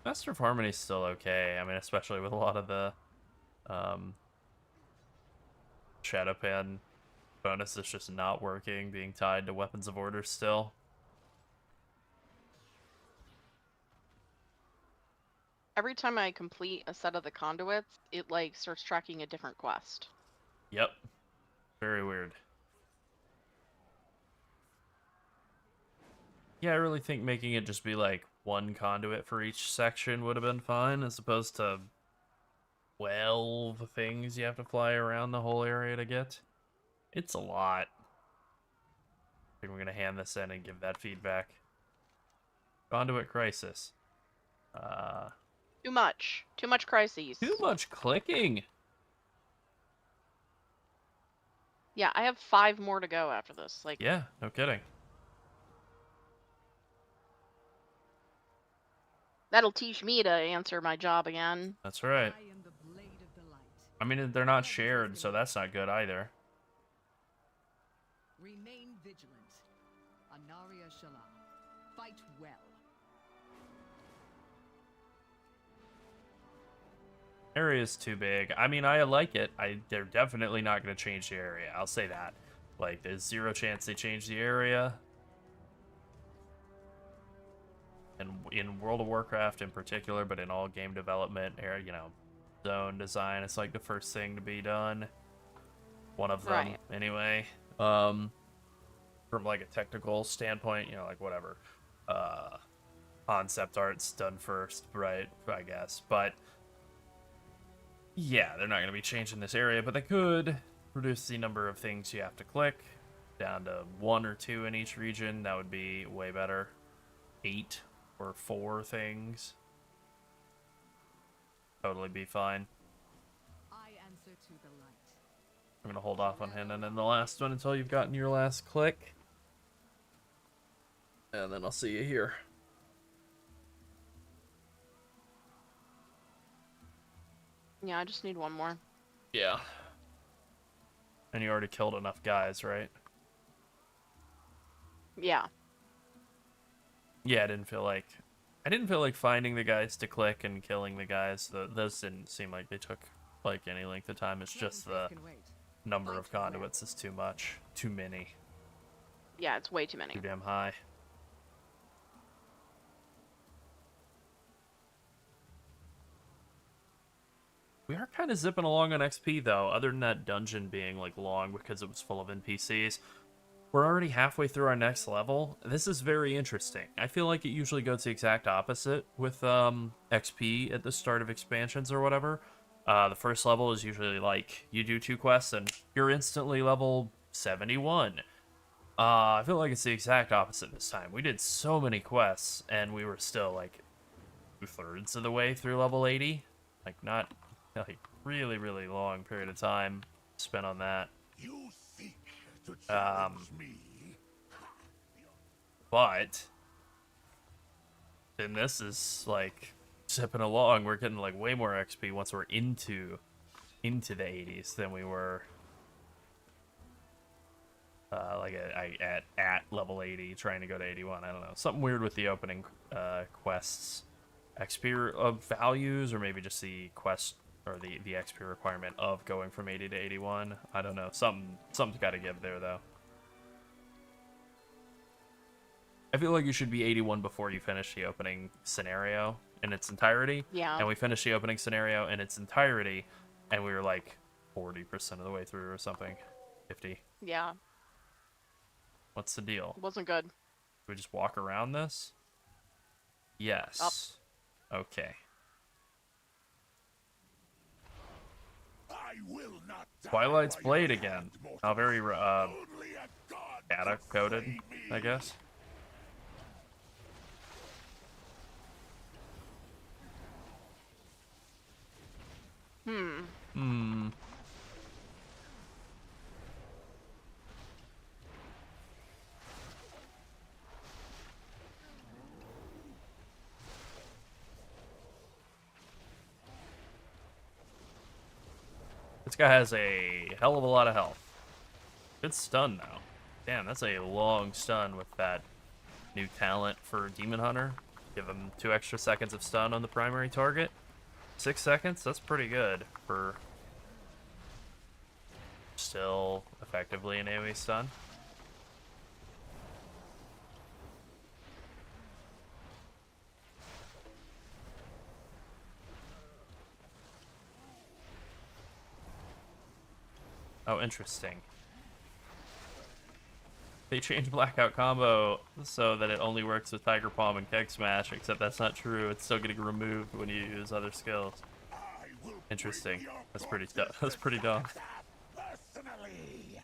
Master of Harmony's still okay. I mean, especially with a lot of the Shadowpan bonus is just not working, being tied to Weapons of Order still. Every time I complete a set of the conduits, it like starts tracking a different quest. Yep. Very weird. Yeah, I really think making it just be like one conduit for each section would have been fine, as opposed to 12 things you have to fly around the whole area to get. It's a lot. I think we're gonna hand this in and give that feedback. Conduit Crisis. Too much. Too much crises. Too much clicking. Yeah, I have 5 more to go after this. Like, Yeah, no kidding. that'll teach me to answer my job again. That's right. I am the blade of the light. I mean, they're not shared, so that's not good either. Remain vigilant. Anaria Shala. Fight well. Area's too big. I mean, I like it. They're definitely not going to change the area. I'll say that. Like, there's zero chance they change the area. And in World of Warcraft in particular, but in all game development, you know, zone design, it's like the first thing to be done. One of them, Right. anyway. From like a technical standpoint, you know, like whatever. Concept art's done first, right? I guess. But yeah, they're not going to be changing this area, but they could reduce the number of things you have to click down to 1 or 2 in each region. That would be way better. 8 or 4 things. Totally be fine. I answer to the light. I'm going to hold off on handing in the last one until you've gotten your last click. And then I'll see you here. Yeah, I just need 1 more. Yeah. And you already killed enough guys, right? Yeah. Yeah, I didn't feel like finding the guys to click and killing the guys. Those didn't seem like they took like any length of time. It's just the Can wait. number of conduits is too much. Too many. Yeah, it's way too many. Too damn high. We are kind of zipping along on XP though, other than that dungeon being like long because it was full of NPCs. We're already halfway through our next level. This is very interesting. I feel like it usually goes the exact opposite with XP at the start of expansions or whatever. The first level is usually like you do 2 quests and you're instantly level 71. I feel like it's the exact opposite this time. We did so many quests and we were still like 2/3 of the way through level 80. Like not like really long period of time spent on that. You seek to challenge me? But then this is like zipping along. We're getting like way more XP once we're into the 80s than we were like at level 80 trying to go to 81. I don't know, something weird with the opening quests XP of values, or maybe just the quest or the XP requirement of going from 80 to 81. I don't know, something's got to give there though. I feel like you should be 81 before you finish the opening scenario in its entirety. Yeah. And we finished the opening scenario in its entirety, and we were like 40% of the way through or something. 50. Yeah. What's the deal? Wasn't good. Do we just walk around this? Yes. Okay. I will not die Twilight's by Blade your again. hand, mortal. How very Only a god data could coded, slay me. I guess. Hmm. This guy has a hell of a lot of health. Good stun, though. Damn, that's a long stun with that new talent for Demon Hunter. Give him 2 extra seconds of stun on the primary target. 6 seconds? That's pretty good for still effectively an AoE stun. Oh, interesting. They changed Blackout Combo so that it only works with Tiger Palm and Keg Smash, except that's not true. It's still getting removed when you use other skills. I will Interesting. bring your That's pretty corpses that's to pretty dumb. personally.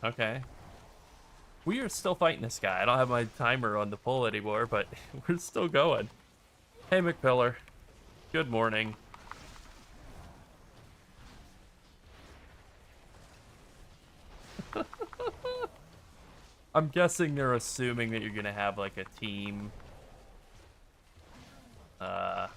Okay. We are still fighting this guy. I don't have my timer on the pull anymore, but we're still going. Hey, McPillar. Good morning. I'm guessing they're assuming that you're gonna have like a team. I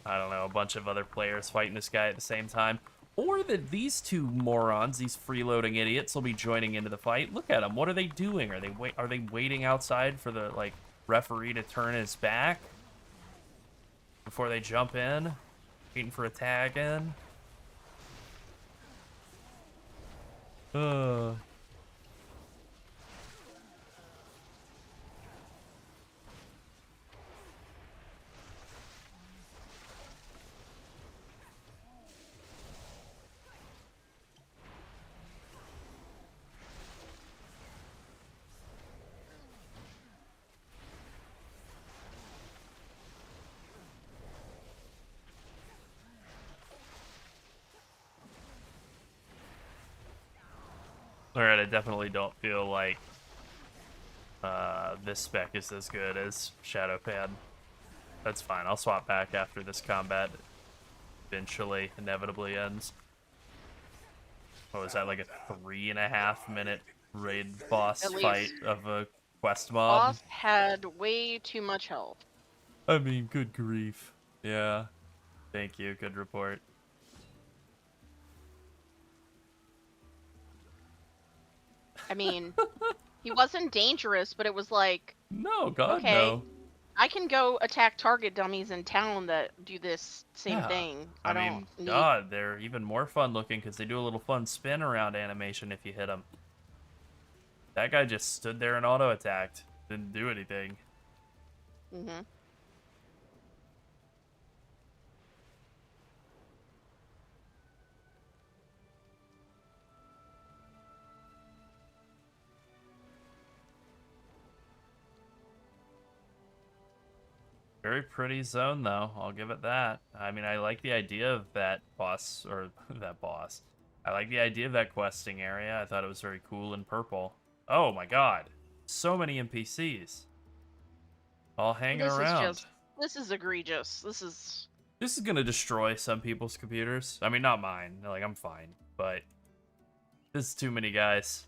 don't know, a bunch of other players fighting this guy at the same time. Or that these two morons, these freeloading idiots, will be joining into the fight. Look at them. What are they doing? Are they waiting outside for the like referee to turn his back before they jump in? Waiting for a tag in? Alright, I definitely don't feel like this spec is as good as Shadowpad. That's fine. I'll swap back after this combat eventually, inevitably ends. What was that, like a 3.5-minute raid boss At fight least. of a quest mob? Boss had way too much health. I mean, good grief. Yeah. Thank you. Good report. I mean, he wasn't dangerous, but it was like, No, God, okay, no. I can go attack target dummies in town that do this same Yeah. thing. I don't mean, need... God, they're even more fun looking because they do a little fun spin around animation if you hit them. That guy just stood there and auto attacked. Didn't do anything. Mm-hmm. Very pretty zone, though. I'll give it that. I mean, I like the idea of that boss, or that boss. I like the idea of that questing area. I thought it was very cool and purple. Oh my god. So many NPCs. All hanging around. This is egregious. This is gonna destroy some people's computers. I mean, not mine. Like, I'm fine. But this is too many guys.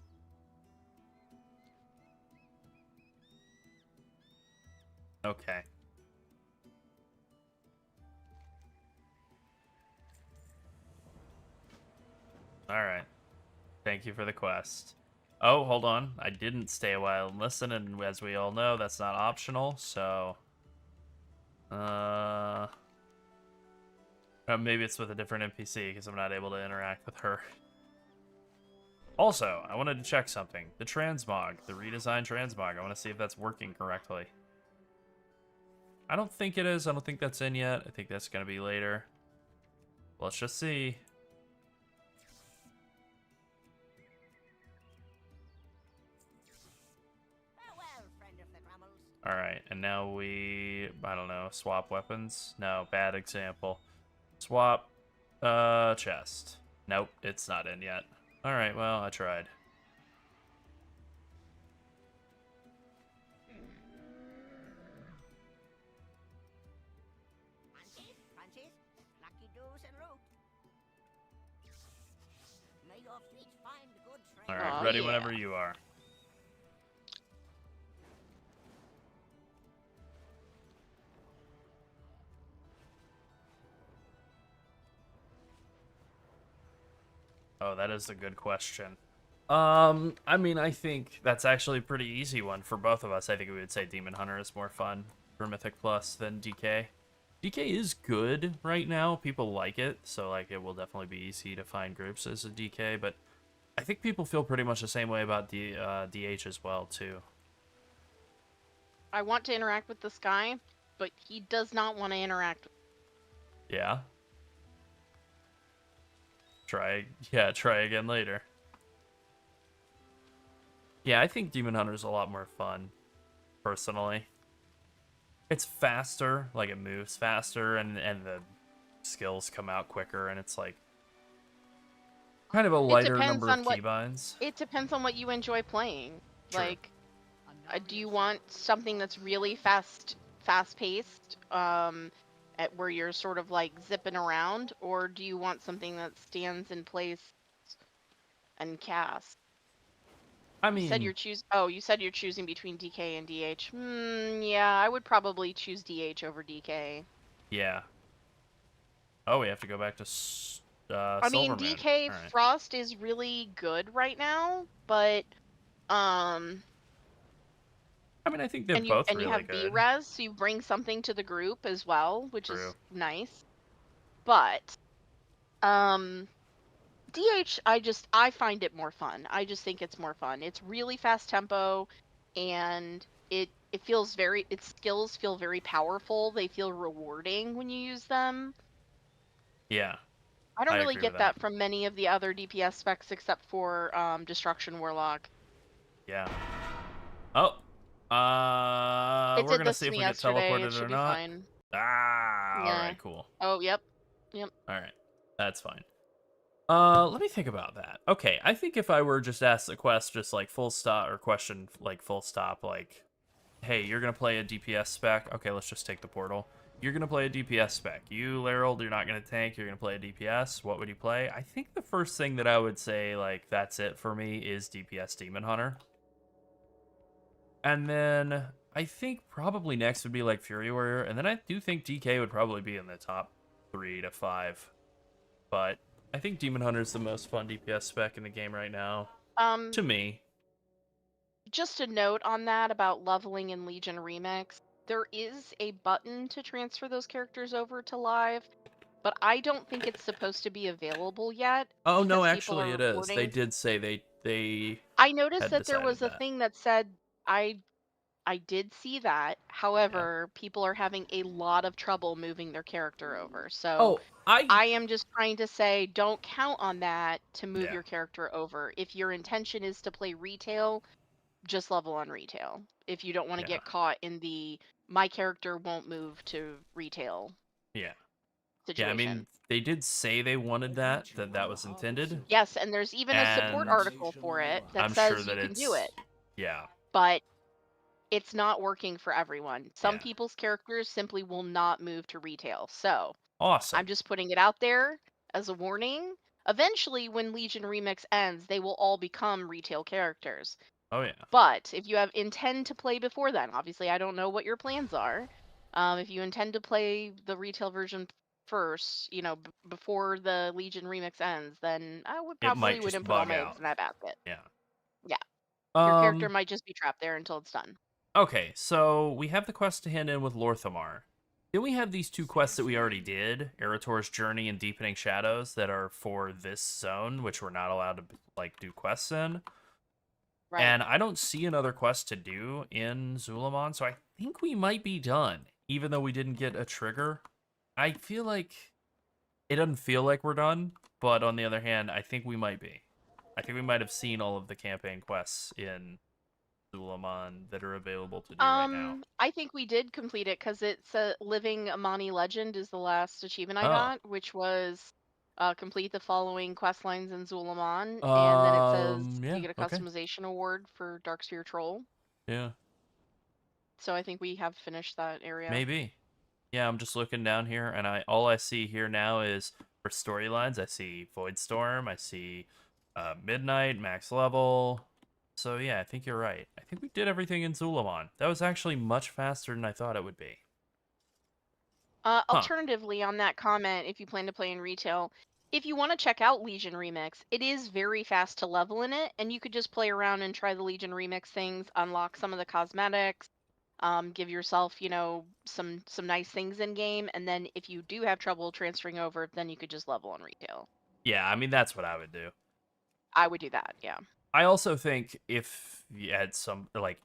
Okay. Alright. Thank you for the quest. Oh, hold on. I didn't stay a while and listen, and as we all know, that's not optional, so... maybe it's with a different NPC, because I'm not able to interact with her. Also, I wanted to check something. The transmog, the redesigned transmog, I want to see if that's working correctly. I don't think it is. I don't think that's in yet. I think that's going to be later. Let's just see. Farewell, friend of the Grummles. Alright, and now we, I don't know, swap weapons? No, bad example. Swap, chest. Nope, it's not in yet. Alright, well, I tried. Francis, lucky doos en route. May your fleet find good trade. Alright, Aw, ready yeah. whenever you are. Oh, that is a good question. I mean, I think that's actually a pretty easy one for both of us. I think we would say Demon Hunter is more fun for Mythic Plus than DK. DK is good right now. People like it, so like it will definitely be easy to find groups as a DK, but I think people feel pretty much the same way about DH as well, too. I want to interact with this guy, but he does not want to interact. Yeah. Try again later. Yeah, I think Demon Hunter is a lot more fun, personally. It's faster, like it moves faster, and the skills come out quicker, and it's like kind of a lighter depends number on of what- keybinds. It depends on what you enjoy playing. True. Like, do you want something that's really fast-paced, where you're sort of like zipping around, or do you want something that stands in place and casts? I You mean, said you said you're choosing between DK and DH. Yeah, I would probably choose DH over DK. yeah. Oh, we have to go back to I mean, Silvermoon. DK All right. Frost is really good right now, but I mean, I think they're and both you really have good. B-Res, so you bring something to the group as well, which True. is nice. But DH, I find it more fun. I just think it's more fun. It's really fast tempo, and its skills feel very powerful. They feel rewarding when you use them. Yeah. I don't I really agree get with that. that from many of the other DPS specs except for Destruction Warlock. Yeah. Oh. It We're did gonna this see to if me we get yesterday. It teleported should or be not. fine. Ah. Yeah. All right. Cool. Oh, yep. All right. That's fine. Let me think about that. Okay, I think if I were just asked the quest, just like full stop, or question like full stop, like, hey, you're gonna play a DPS spec. Okay, let's just take the portal. You're gonna play a DPS spec. You, Larold, you're not gonna tank. You're gonna play a DPS. What would you play? I think the first thing that I would say, like, that's it for me, is DPS Demon Hunter. And then I think probably next would be like Fury Warrior, and then I do think DK would probably be in the top 3 to 5. But I think Demon Hunter is the most fun DPS spec in the game right now, to me. Just a note on that about leveling in Legion Remix. There is a button to transfer those characters over to live, but I don't think it's supposed to be available yet. Oh no, because people actually are it is. They reporting- did say they I noticed had that there was a decided that. thing that said I did see that. However, people are having a lot of trouble moving their character over. So Oh, I am just trying to say, don't count on that to move Yeah. your character over. If your intention is to play retail, just level on retail. If you don't want to Yeah. get caught in the my character won't move to retail yeah. situation. Yeah, I mean, they did say they wanted that was intended. Yes, and there's even a support And article for it that I'm says sure you that can it's do it, Yeah. but it's not working for everyone. Some Yeah. people's characters simply will not move to retail. So Awesome. I'm just putting it out there as a warning. Eventually, when Legion Remix ends, they will all become retail characters. Oh yeah. But if you intend to play before then, obviously I don't know what your plans are. If you intend to play the retail version first, before the Legion Remix ends, then I would It might probably just wouldn't put all bug my out. eggs in that basket. Yeah. Yeah. Your character might just be trapped there until it's done. Okay, so we have the quest to hand in with Lorthamar. Then we have these 2 quests that we already did, Erator's Journey and Deepening Shadows, that are for this zone, which we're not allowed to like do quests in. Right. And I don't see another quest to do in Zulamon, so I think we might be done. even though we didn't get a trigger, I feel like it doesn't feel like we're done. But on the other hand, I think we might be. I think we might have seen all of the campaign quests in Suleiman that are available to do right now. I think we did complete it because it's a Living Amani Legend is the last achievement I Oh. got, which was complete the following quest lines in Zulaman, and then it says Yeah, you get a okay. customization award for Darksphere Troll. Yeah, So I think we have finished that area. maybe. Yeah, I'm just looking down here, and all I see here now is for storylines. I see Voidstorm. I see Midnight, max level. So yeah, I think you're right. I think we did everything in Suleiman. That was actually much faster than I thought it would be. Alternatively, on that comment, if you plan to play in retail, if you want to check out Legion Remix, it is very fast to level in it, and you could just play around and try the Legion Remix things, unlock some of the cosmetics, give yourself, some nice things in game, and then if you do have trouble transferring over, then you could just level on retail. Yeah, I mean, that's what I would do. I would do that, yeah. I also think if you had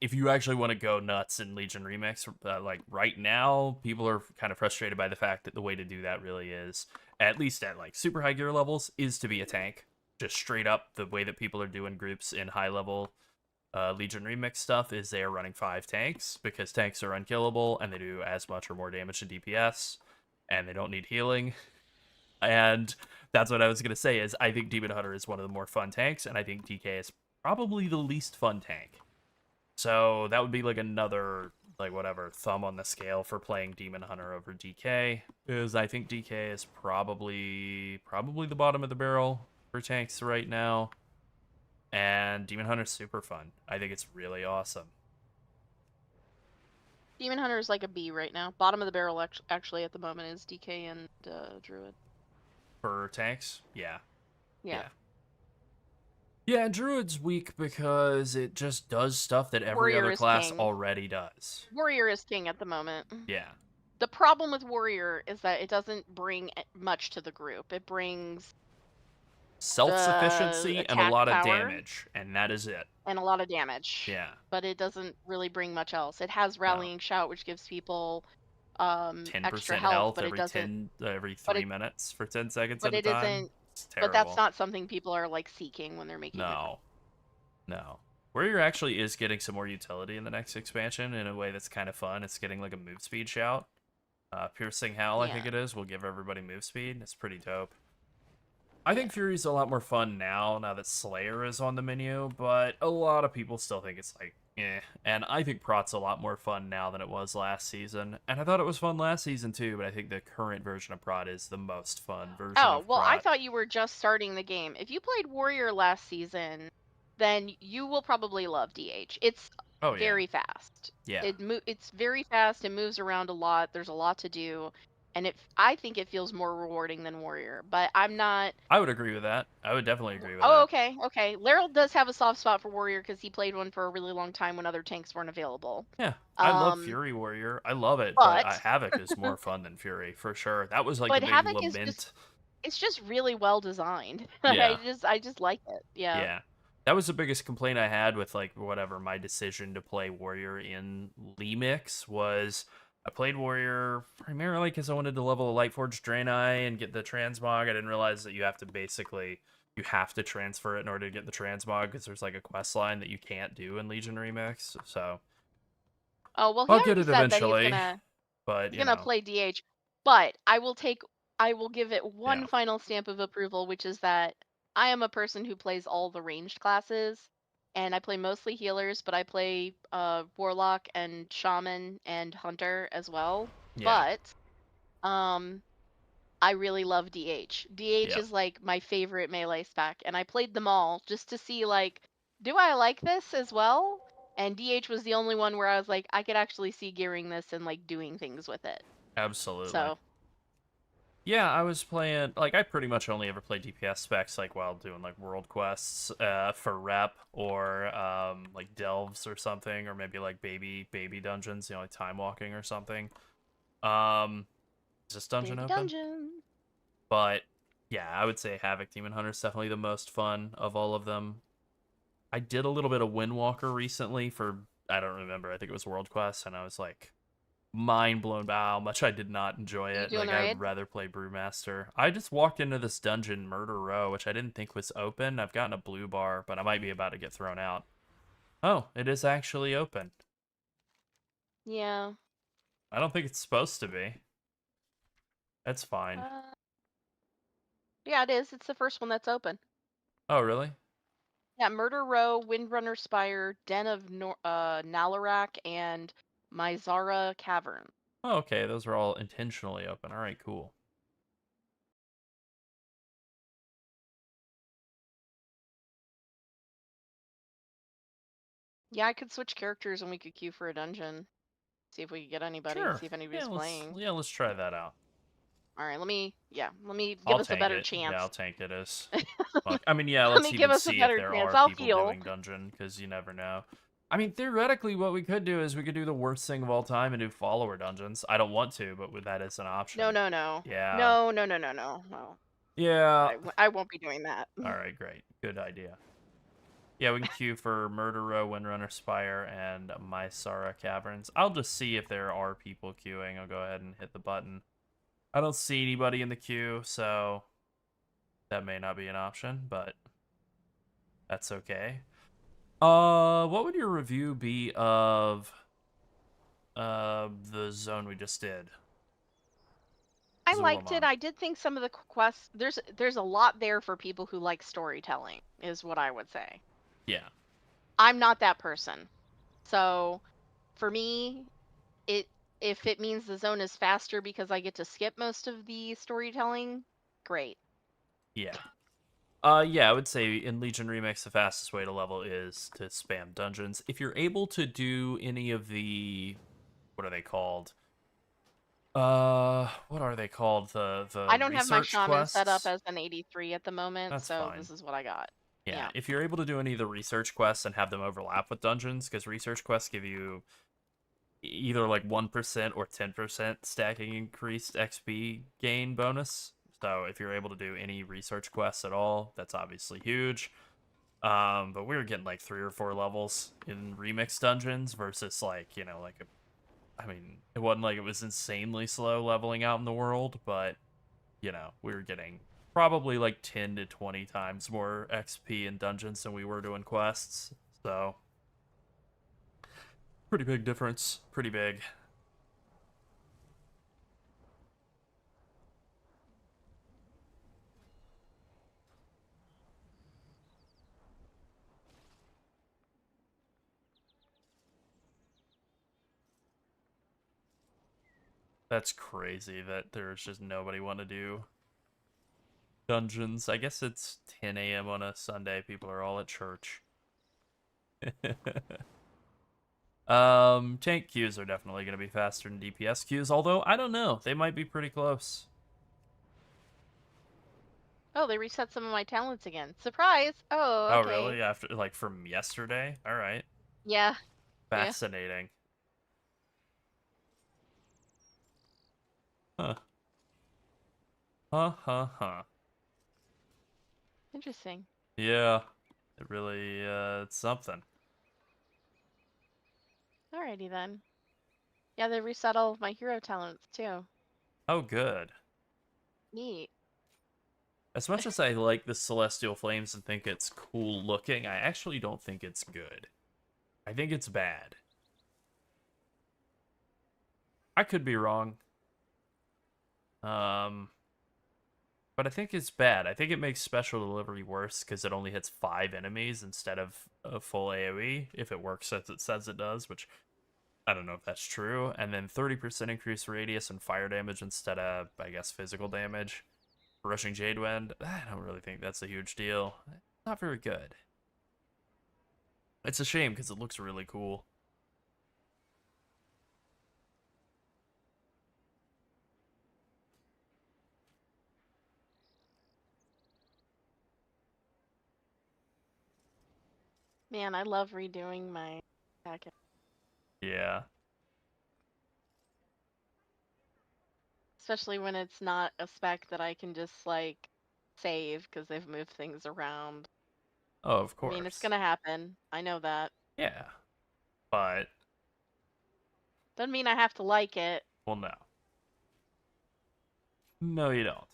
if you actually want to go nuts in Legion Remix, like right now, people are kind of frustrated by the fact that the way to do that really is, at least at like super high gear levels, is to be a tank. Just straight up, the way that people are doing groups in high level Legion Remix stuff is they are running 5 tanks, because tanks are unkillable and they do as much or more damage to DPS, and they don't need healing. And that's what I was going to say is I think Demon Hunter is one of the more fun tanks, and I think DK is probably the least fun tank. So that would be like another, like whatever, thumb on the scale for playing Demon Hunter over DK, is I think DK is probably the bottom of the barrel for tanks right now. And Demon Hunter's super fun. I think it's really awesome. Demon Hunter is like a B right now. Bottom of the barrel actually at the moment is DK and Druid. For tanks? Yeah. Yeah. Yeah, Druid's weak because it just does stuff that every Warrior other is class king. already does. Warrior is king at the moment. Yeah. The problem with Warrior is that it doesn't bring much to the group. It brings Self-sufficiency and a attack lot of power. damage, and that is it. And a lot of damage. Yeah. But it doesn't really bring much else. It has Rallying Shout, which gives people 10% extra health, but every it doesn't. every 3 minutes for 10 seconds But at a it time. isn't. It's terrible. But that's not something people are like seeking when they're making. No. Warrior actually is getting some more utility in the next expansion in a way that's kind of fun. It's getting like a move speed shout. Piercing Howl, I think it is, will give everybody move speed. It's pretty dope. I think Fury's a lot more fun now that Slayer is on the menu, but a lot of people still think it's like, eh. And I think Prot's a lot more fun now than it was last season. And I thought it was fun last season too, but I think the current version of Prot is the most fun version of well, Prot. I thought you were just starting the game. If you played Warrior last season, then you will probably love DH. It's very fast. Yeah. It's very fast. It moves around a lot. There's a lot to do. And I think it feels more rewarding than Warrior, but I'm not. I would agree with that. I would definitely agree with that. Oh, okay. Laryl does have a soft spot for Warrior because he played one for a really long time when other tanks weren't available. Yeah, I love Fury Warrior. I love it, but Havoc is more fun than Fury for sure. That was like a big Havoc lament. It's just really well designed. Yeah. I just like it. Yeah. Yeah. That was the biggest complaint I had with like whatever my decision to play Warrior in Lemix was. I played Warrior primarily because I wanted to level a Lightforged Draenei and get the transmog. I didn't realize that you have to transfer it in order to get the transmog because there's like a quest line that you can't do in Legion Remix. So well, I'll get it eventually. He's gonna play DH, but I will give it one final stamp of approval, which is that I am a person who plays all the ranged classes. And I play mostly healers, but I play Warlock and Shaman and Hunter as well. Yeah. But I really love DH. DH is like my favorite melee spec, and I played them all just to see like, do I like this as well? And DH was the only one where I was like, I could actually see gearing this and like doing things with it. Absolutely. So. Yeah, I was playing, like, I pretty much only ever play DPS specs, like, while doing, like, world quests for rep, or, like, delves or something, or maybe, like, baby dungeons, like, time walking or something. Is this dungeon baby open? Dungeon. But, yeah, I would say Havoc Demon Hunter is definitely the most fun of all of them. I did a little bit of Windwalker recently for, I don't remember, I think it was world quests, and I was like, mind blown by how much I did not enjoy You it. doing Like, the I'd raid? rather play Brewmaster. I just walked into this dungeon, Murder Row, which I didn't think was open. I've gotten a blue bar, but I might be about to get thrown out. Oh, it is actually open. Yeah. I don't think it's supposed to be. That's fine. Yeah, it is. It's the first one that's open. Oh, really? Yeah, Murder Row, Windrunner Spire, Den of Nalarak, and Mizara Cavern. Oh, okay. Those are all intentionally open. All right, cool. Yeah, I could switch characters and we could queue for a dungeon. See if we could get anybody. Sure. See if anybody's Yeah, playing. let's try that out. All right, let me give I'll us a tank better it. chance. Yeah, I'll tank it as fuck. I mean, yeah, Let let's me give even us a see if better there chance. are I'll people heal. doing dungeon, because you never know. I mean, theoretically, what we could do is we could do the worst thing of all time and do follower dungeons. I don't want to, but that is an option. No, no, no. Yeah. No. Yeah. I won't be doing that. All right, great. Good idea. Yeah, we can queue for Murder Row, Windrunner Spire, and Mysara Caverns. I'll just see if there are people queuing. I'll go ahead and hit the button. I don't see anybody in the queue, so that may not be an option, but that's okay. What would your review be of the zone we just did? I liked Zul'Aman. it. I did think some of the quests there's a lot there for people who like storytelling, is what I would say. Yeah. I'm not that person. So for me, if it means the zone is faster because I get to skip most of the storytelling, great. Yeah. Yeah, I would say in Legion Remix, the fastest way to level is to spam dungeons. If you're able to do any of the, what are they called? What are they called? The I don't have my research shaman quests? set up as an 83 at the moment, That's so fine. this is what I got. Yeah, if you're able to do any of the research quests and have them overlap with dungeons, because research quests give you either like 1% or 10% stacking increased XP gain bonus. So if you're able to do any research quests at all, that's obviously huge. But we were getting like 3 or 4 levels in remix dungeons versus like, I mean, it wasn't like it was insanely slow leveling out in the world, but we were getting probably like 10 to 20 times more XP in dungeons than we were doing quests. So pretty big difference. Pretty big. That's crazy that there's just nobody want to do dungeons. I guess it's 10 a.m. on a Sunday. People are all at church. Tank queues are definitely going to be faster than DPS queues, although I don't know. They might be pretty close. Oh, they reset some of my talents again. Surprise! Oh, Oh, okay. really? After, like, from yesterday? All right. Yeah. Fascinating. Huh. Huh. Interesting. Yeah. It really, it's something. Alrighty then. Yeah, they reset all of my hero talents too. Oh, good. Neat. As much as I like the Celestial Flames and think it's cool looking, I actually don't think it's good. I think it's bad. I could be wrong. But I think it's bad. I think it makes Special Delivery worse because it only hits 5 enemies instead of a full AoE, if it works as it says it does, which I don't know if that's true. And then 30% increased radius and fire damage instead of, I guess, physical damage. Rushing Jadewind, I don't really think that's a huge deal. Not very good. It's a shame because it looks really cool. Man, I love redoing my packet. Yeah. Especially when it's not a spec that I can just like save because they've moved things around. Oh, of course. I mean, it's gonna happen. I know that. Yeah. But Doesn't mean I have to like it. Well, no. No, you don't.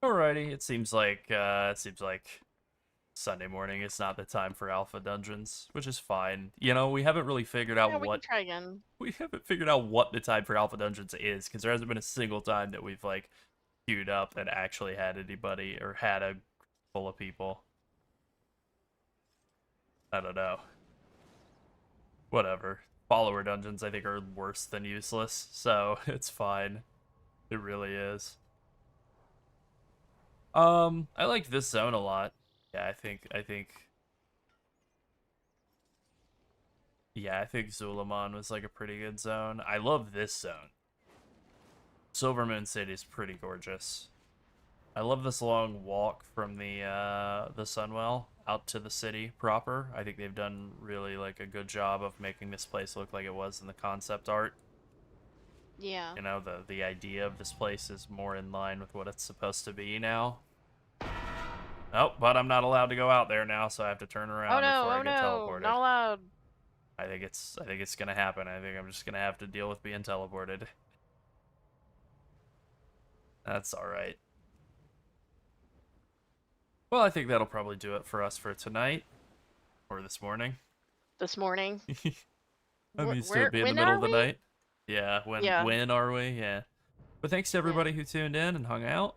Alrighty, it seems like Sunday morning is not the time for alpha dungeons, which is fine. You know, we haven't really figured out Yeah, we can what try again. we haven't figured out what the time for alpha dungeons is, because there hasn't been a single time that we've like queued up and actually had anybody or had a full of people. I don't know. Whatever. Follower dungeons I think are worse than useless, so it's fine. It really is. I like this zone a lot. Yeah, I think yeah, I think Zulaman was like a pretty good zone. I love this zone. Silvermoon City is pretty gorgeous. I love this long walk from the Sunwell out to the city proper. I think they've done really like a good job of making this place look like it was in the concept art. Yeah. You know, the idea of this place is more in line with what it's supposed to be now. Oh, but I'm not allowed to go out there now, so I have to turn around Oh no! before Oh I get no! teleported. Not allowed. I think it's gonna happen. I think I'm just gonna have to deal with being teleported. That's alright. Well, I think that'll probably do it for us for tonight. Or this morning. This morning. I'm used to it being the when middle are of the we? night. Yeah, Yeah. when are we? Yeah. But thanks to everybody who tuned in and hung out.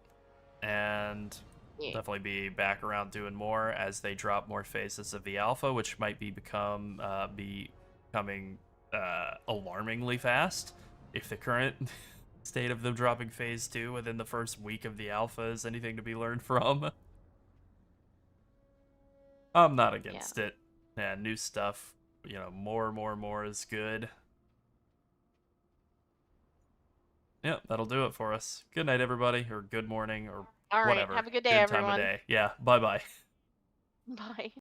And we'll Yeah. definitely be back around doing more as they drop more phases of the alpha, which might becoming alarmingly fast if the current state of them dropping phase 2 within the first week of the alpha is anything to be learned from. I'm not against it. Yeah, new stuff, you know, more is good. Yep, that'll do it for us. Good night, everybody, or good morning, or All right. whatever. Have a good day, Good everyone. time of day. Yeah, bye-bye. Bye.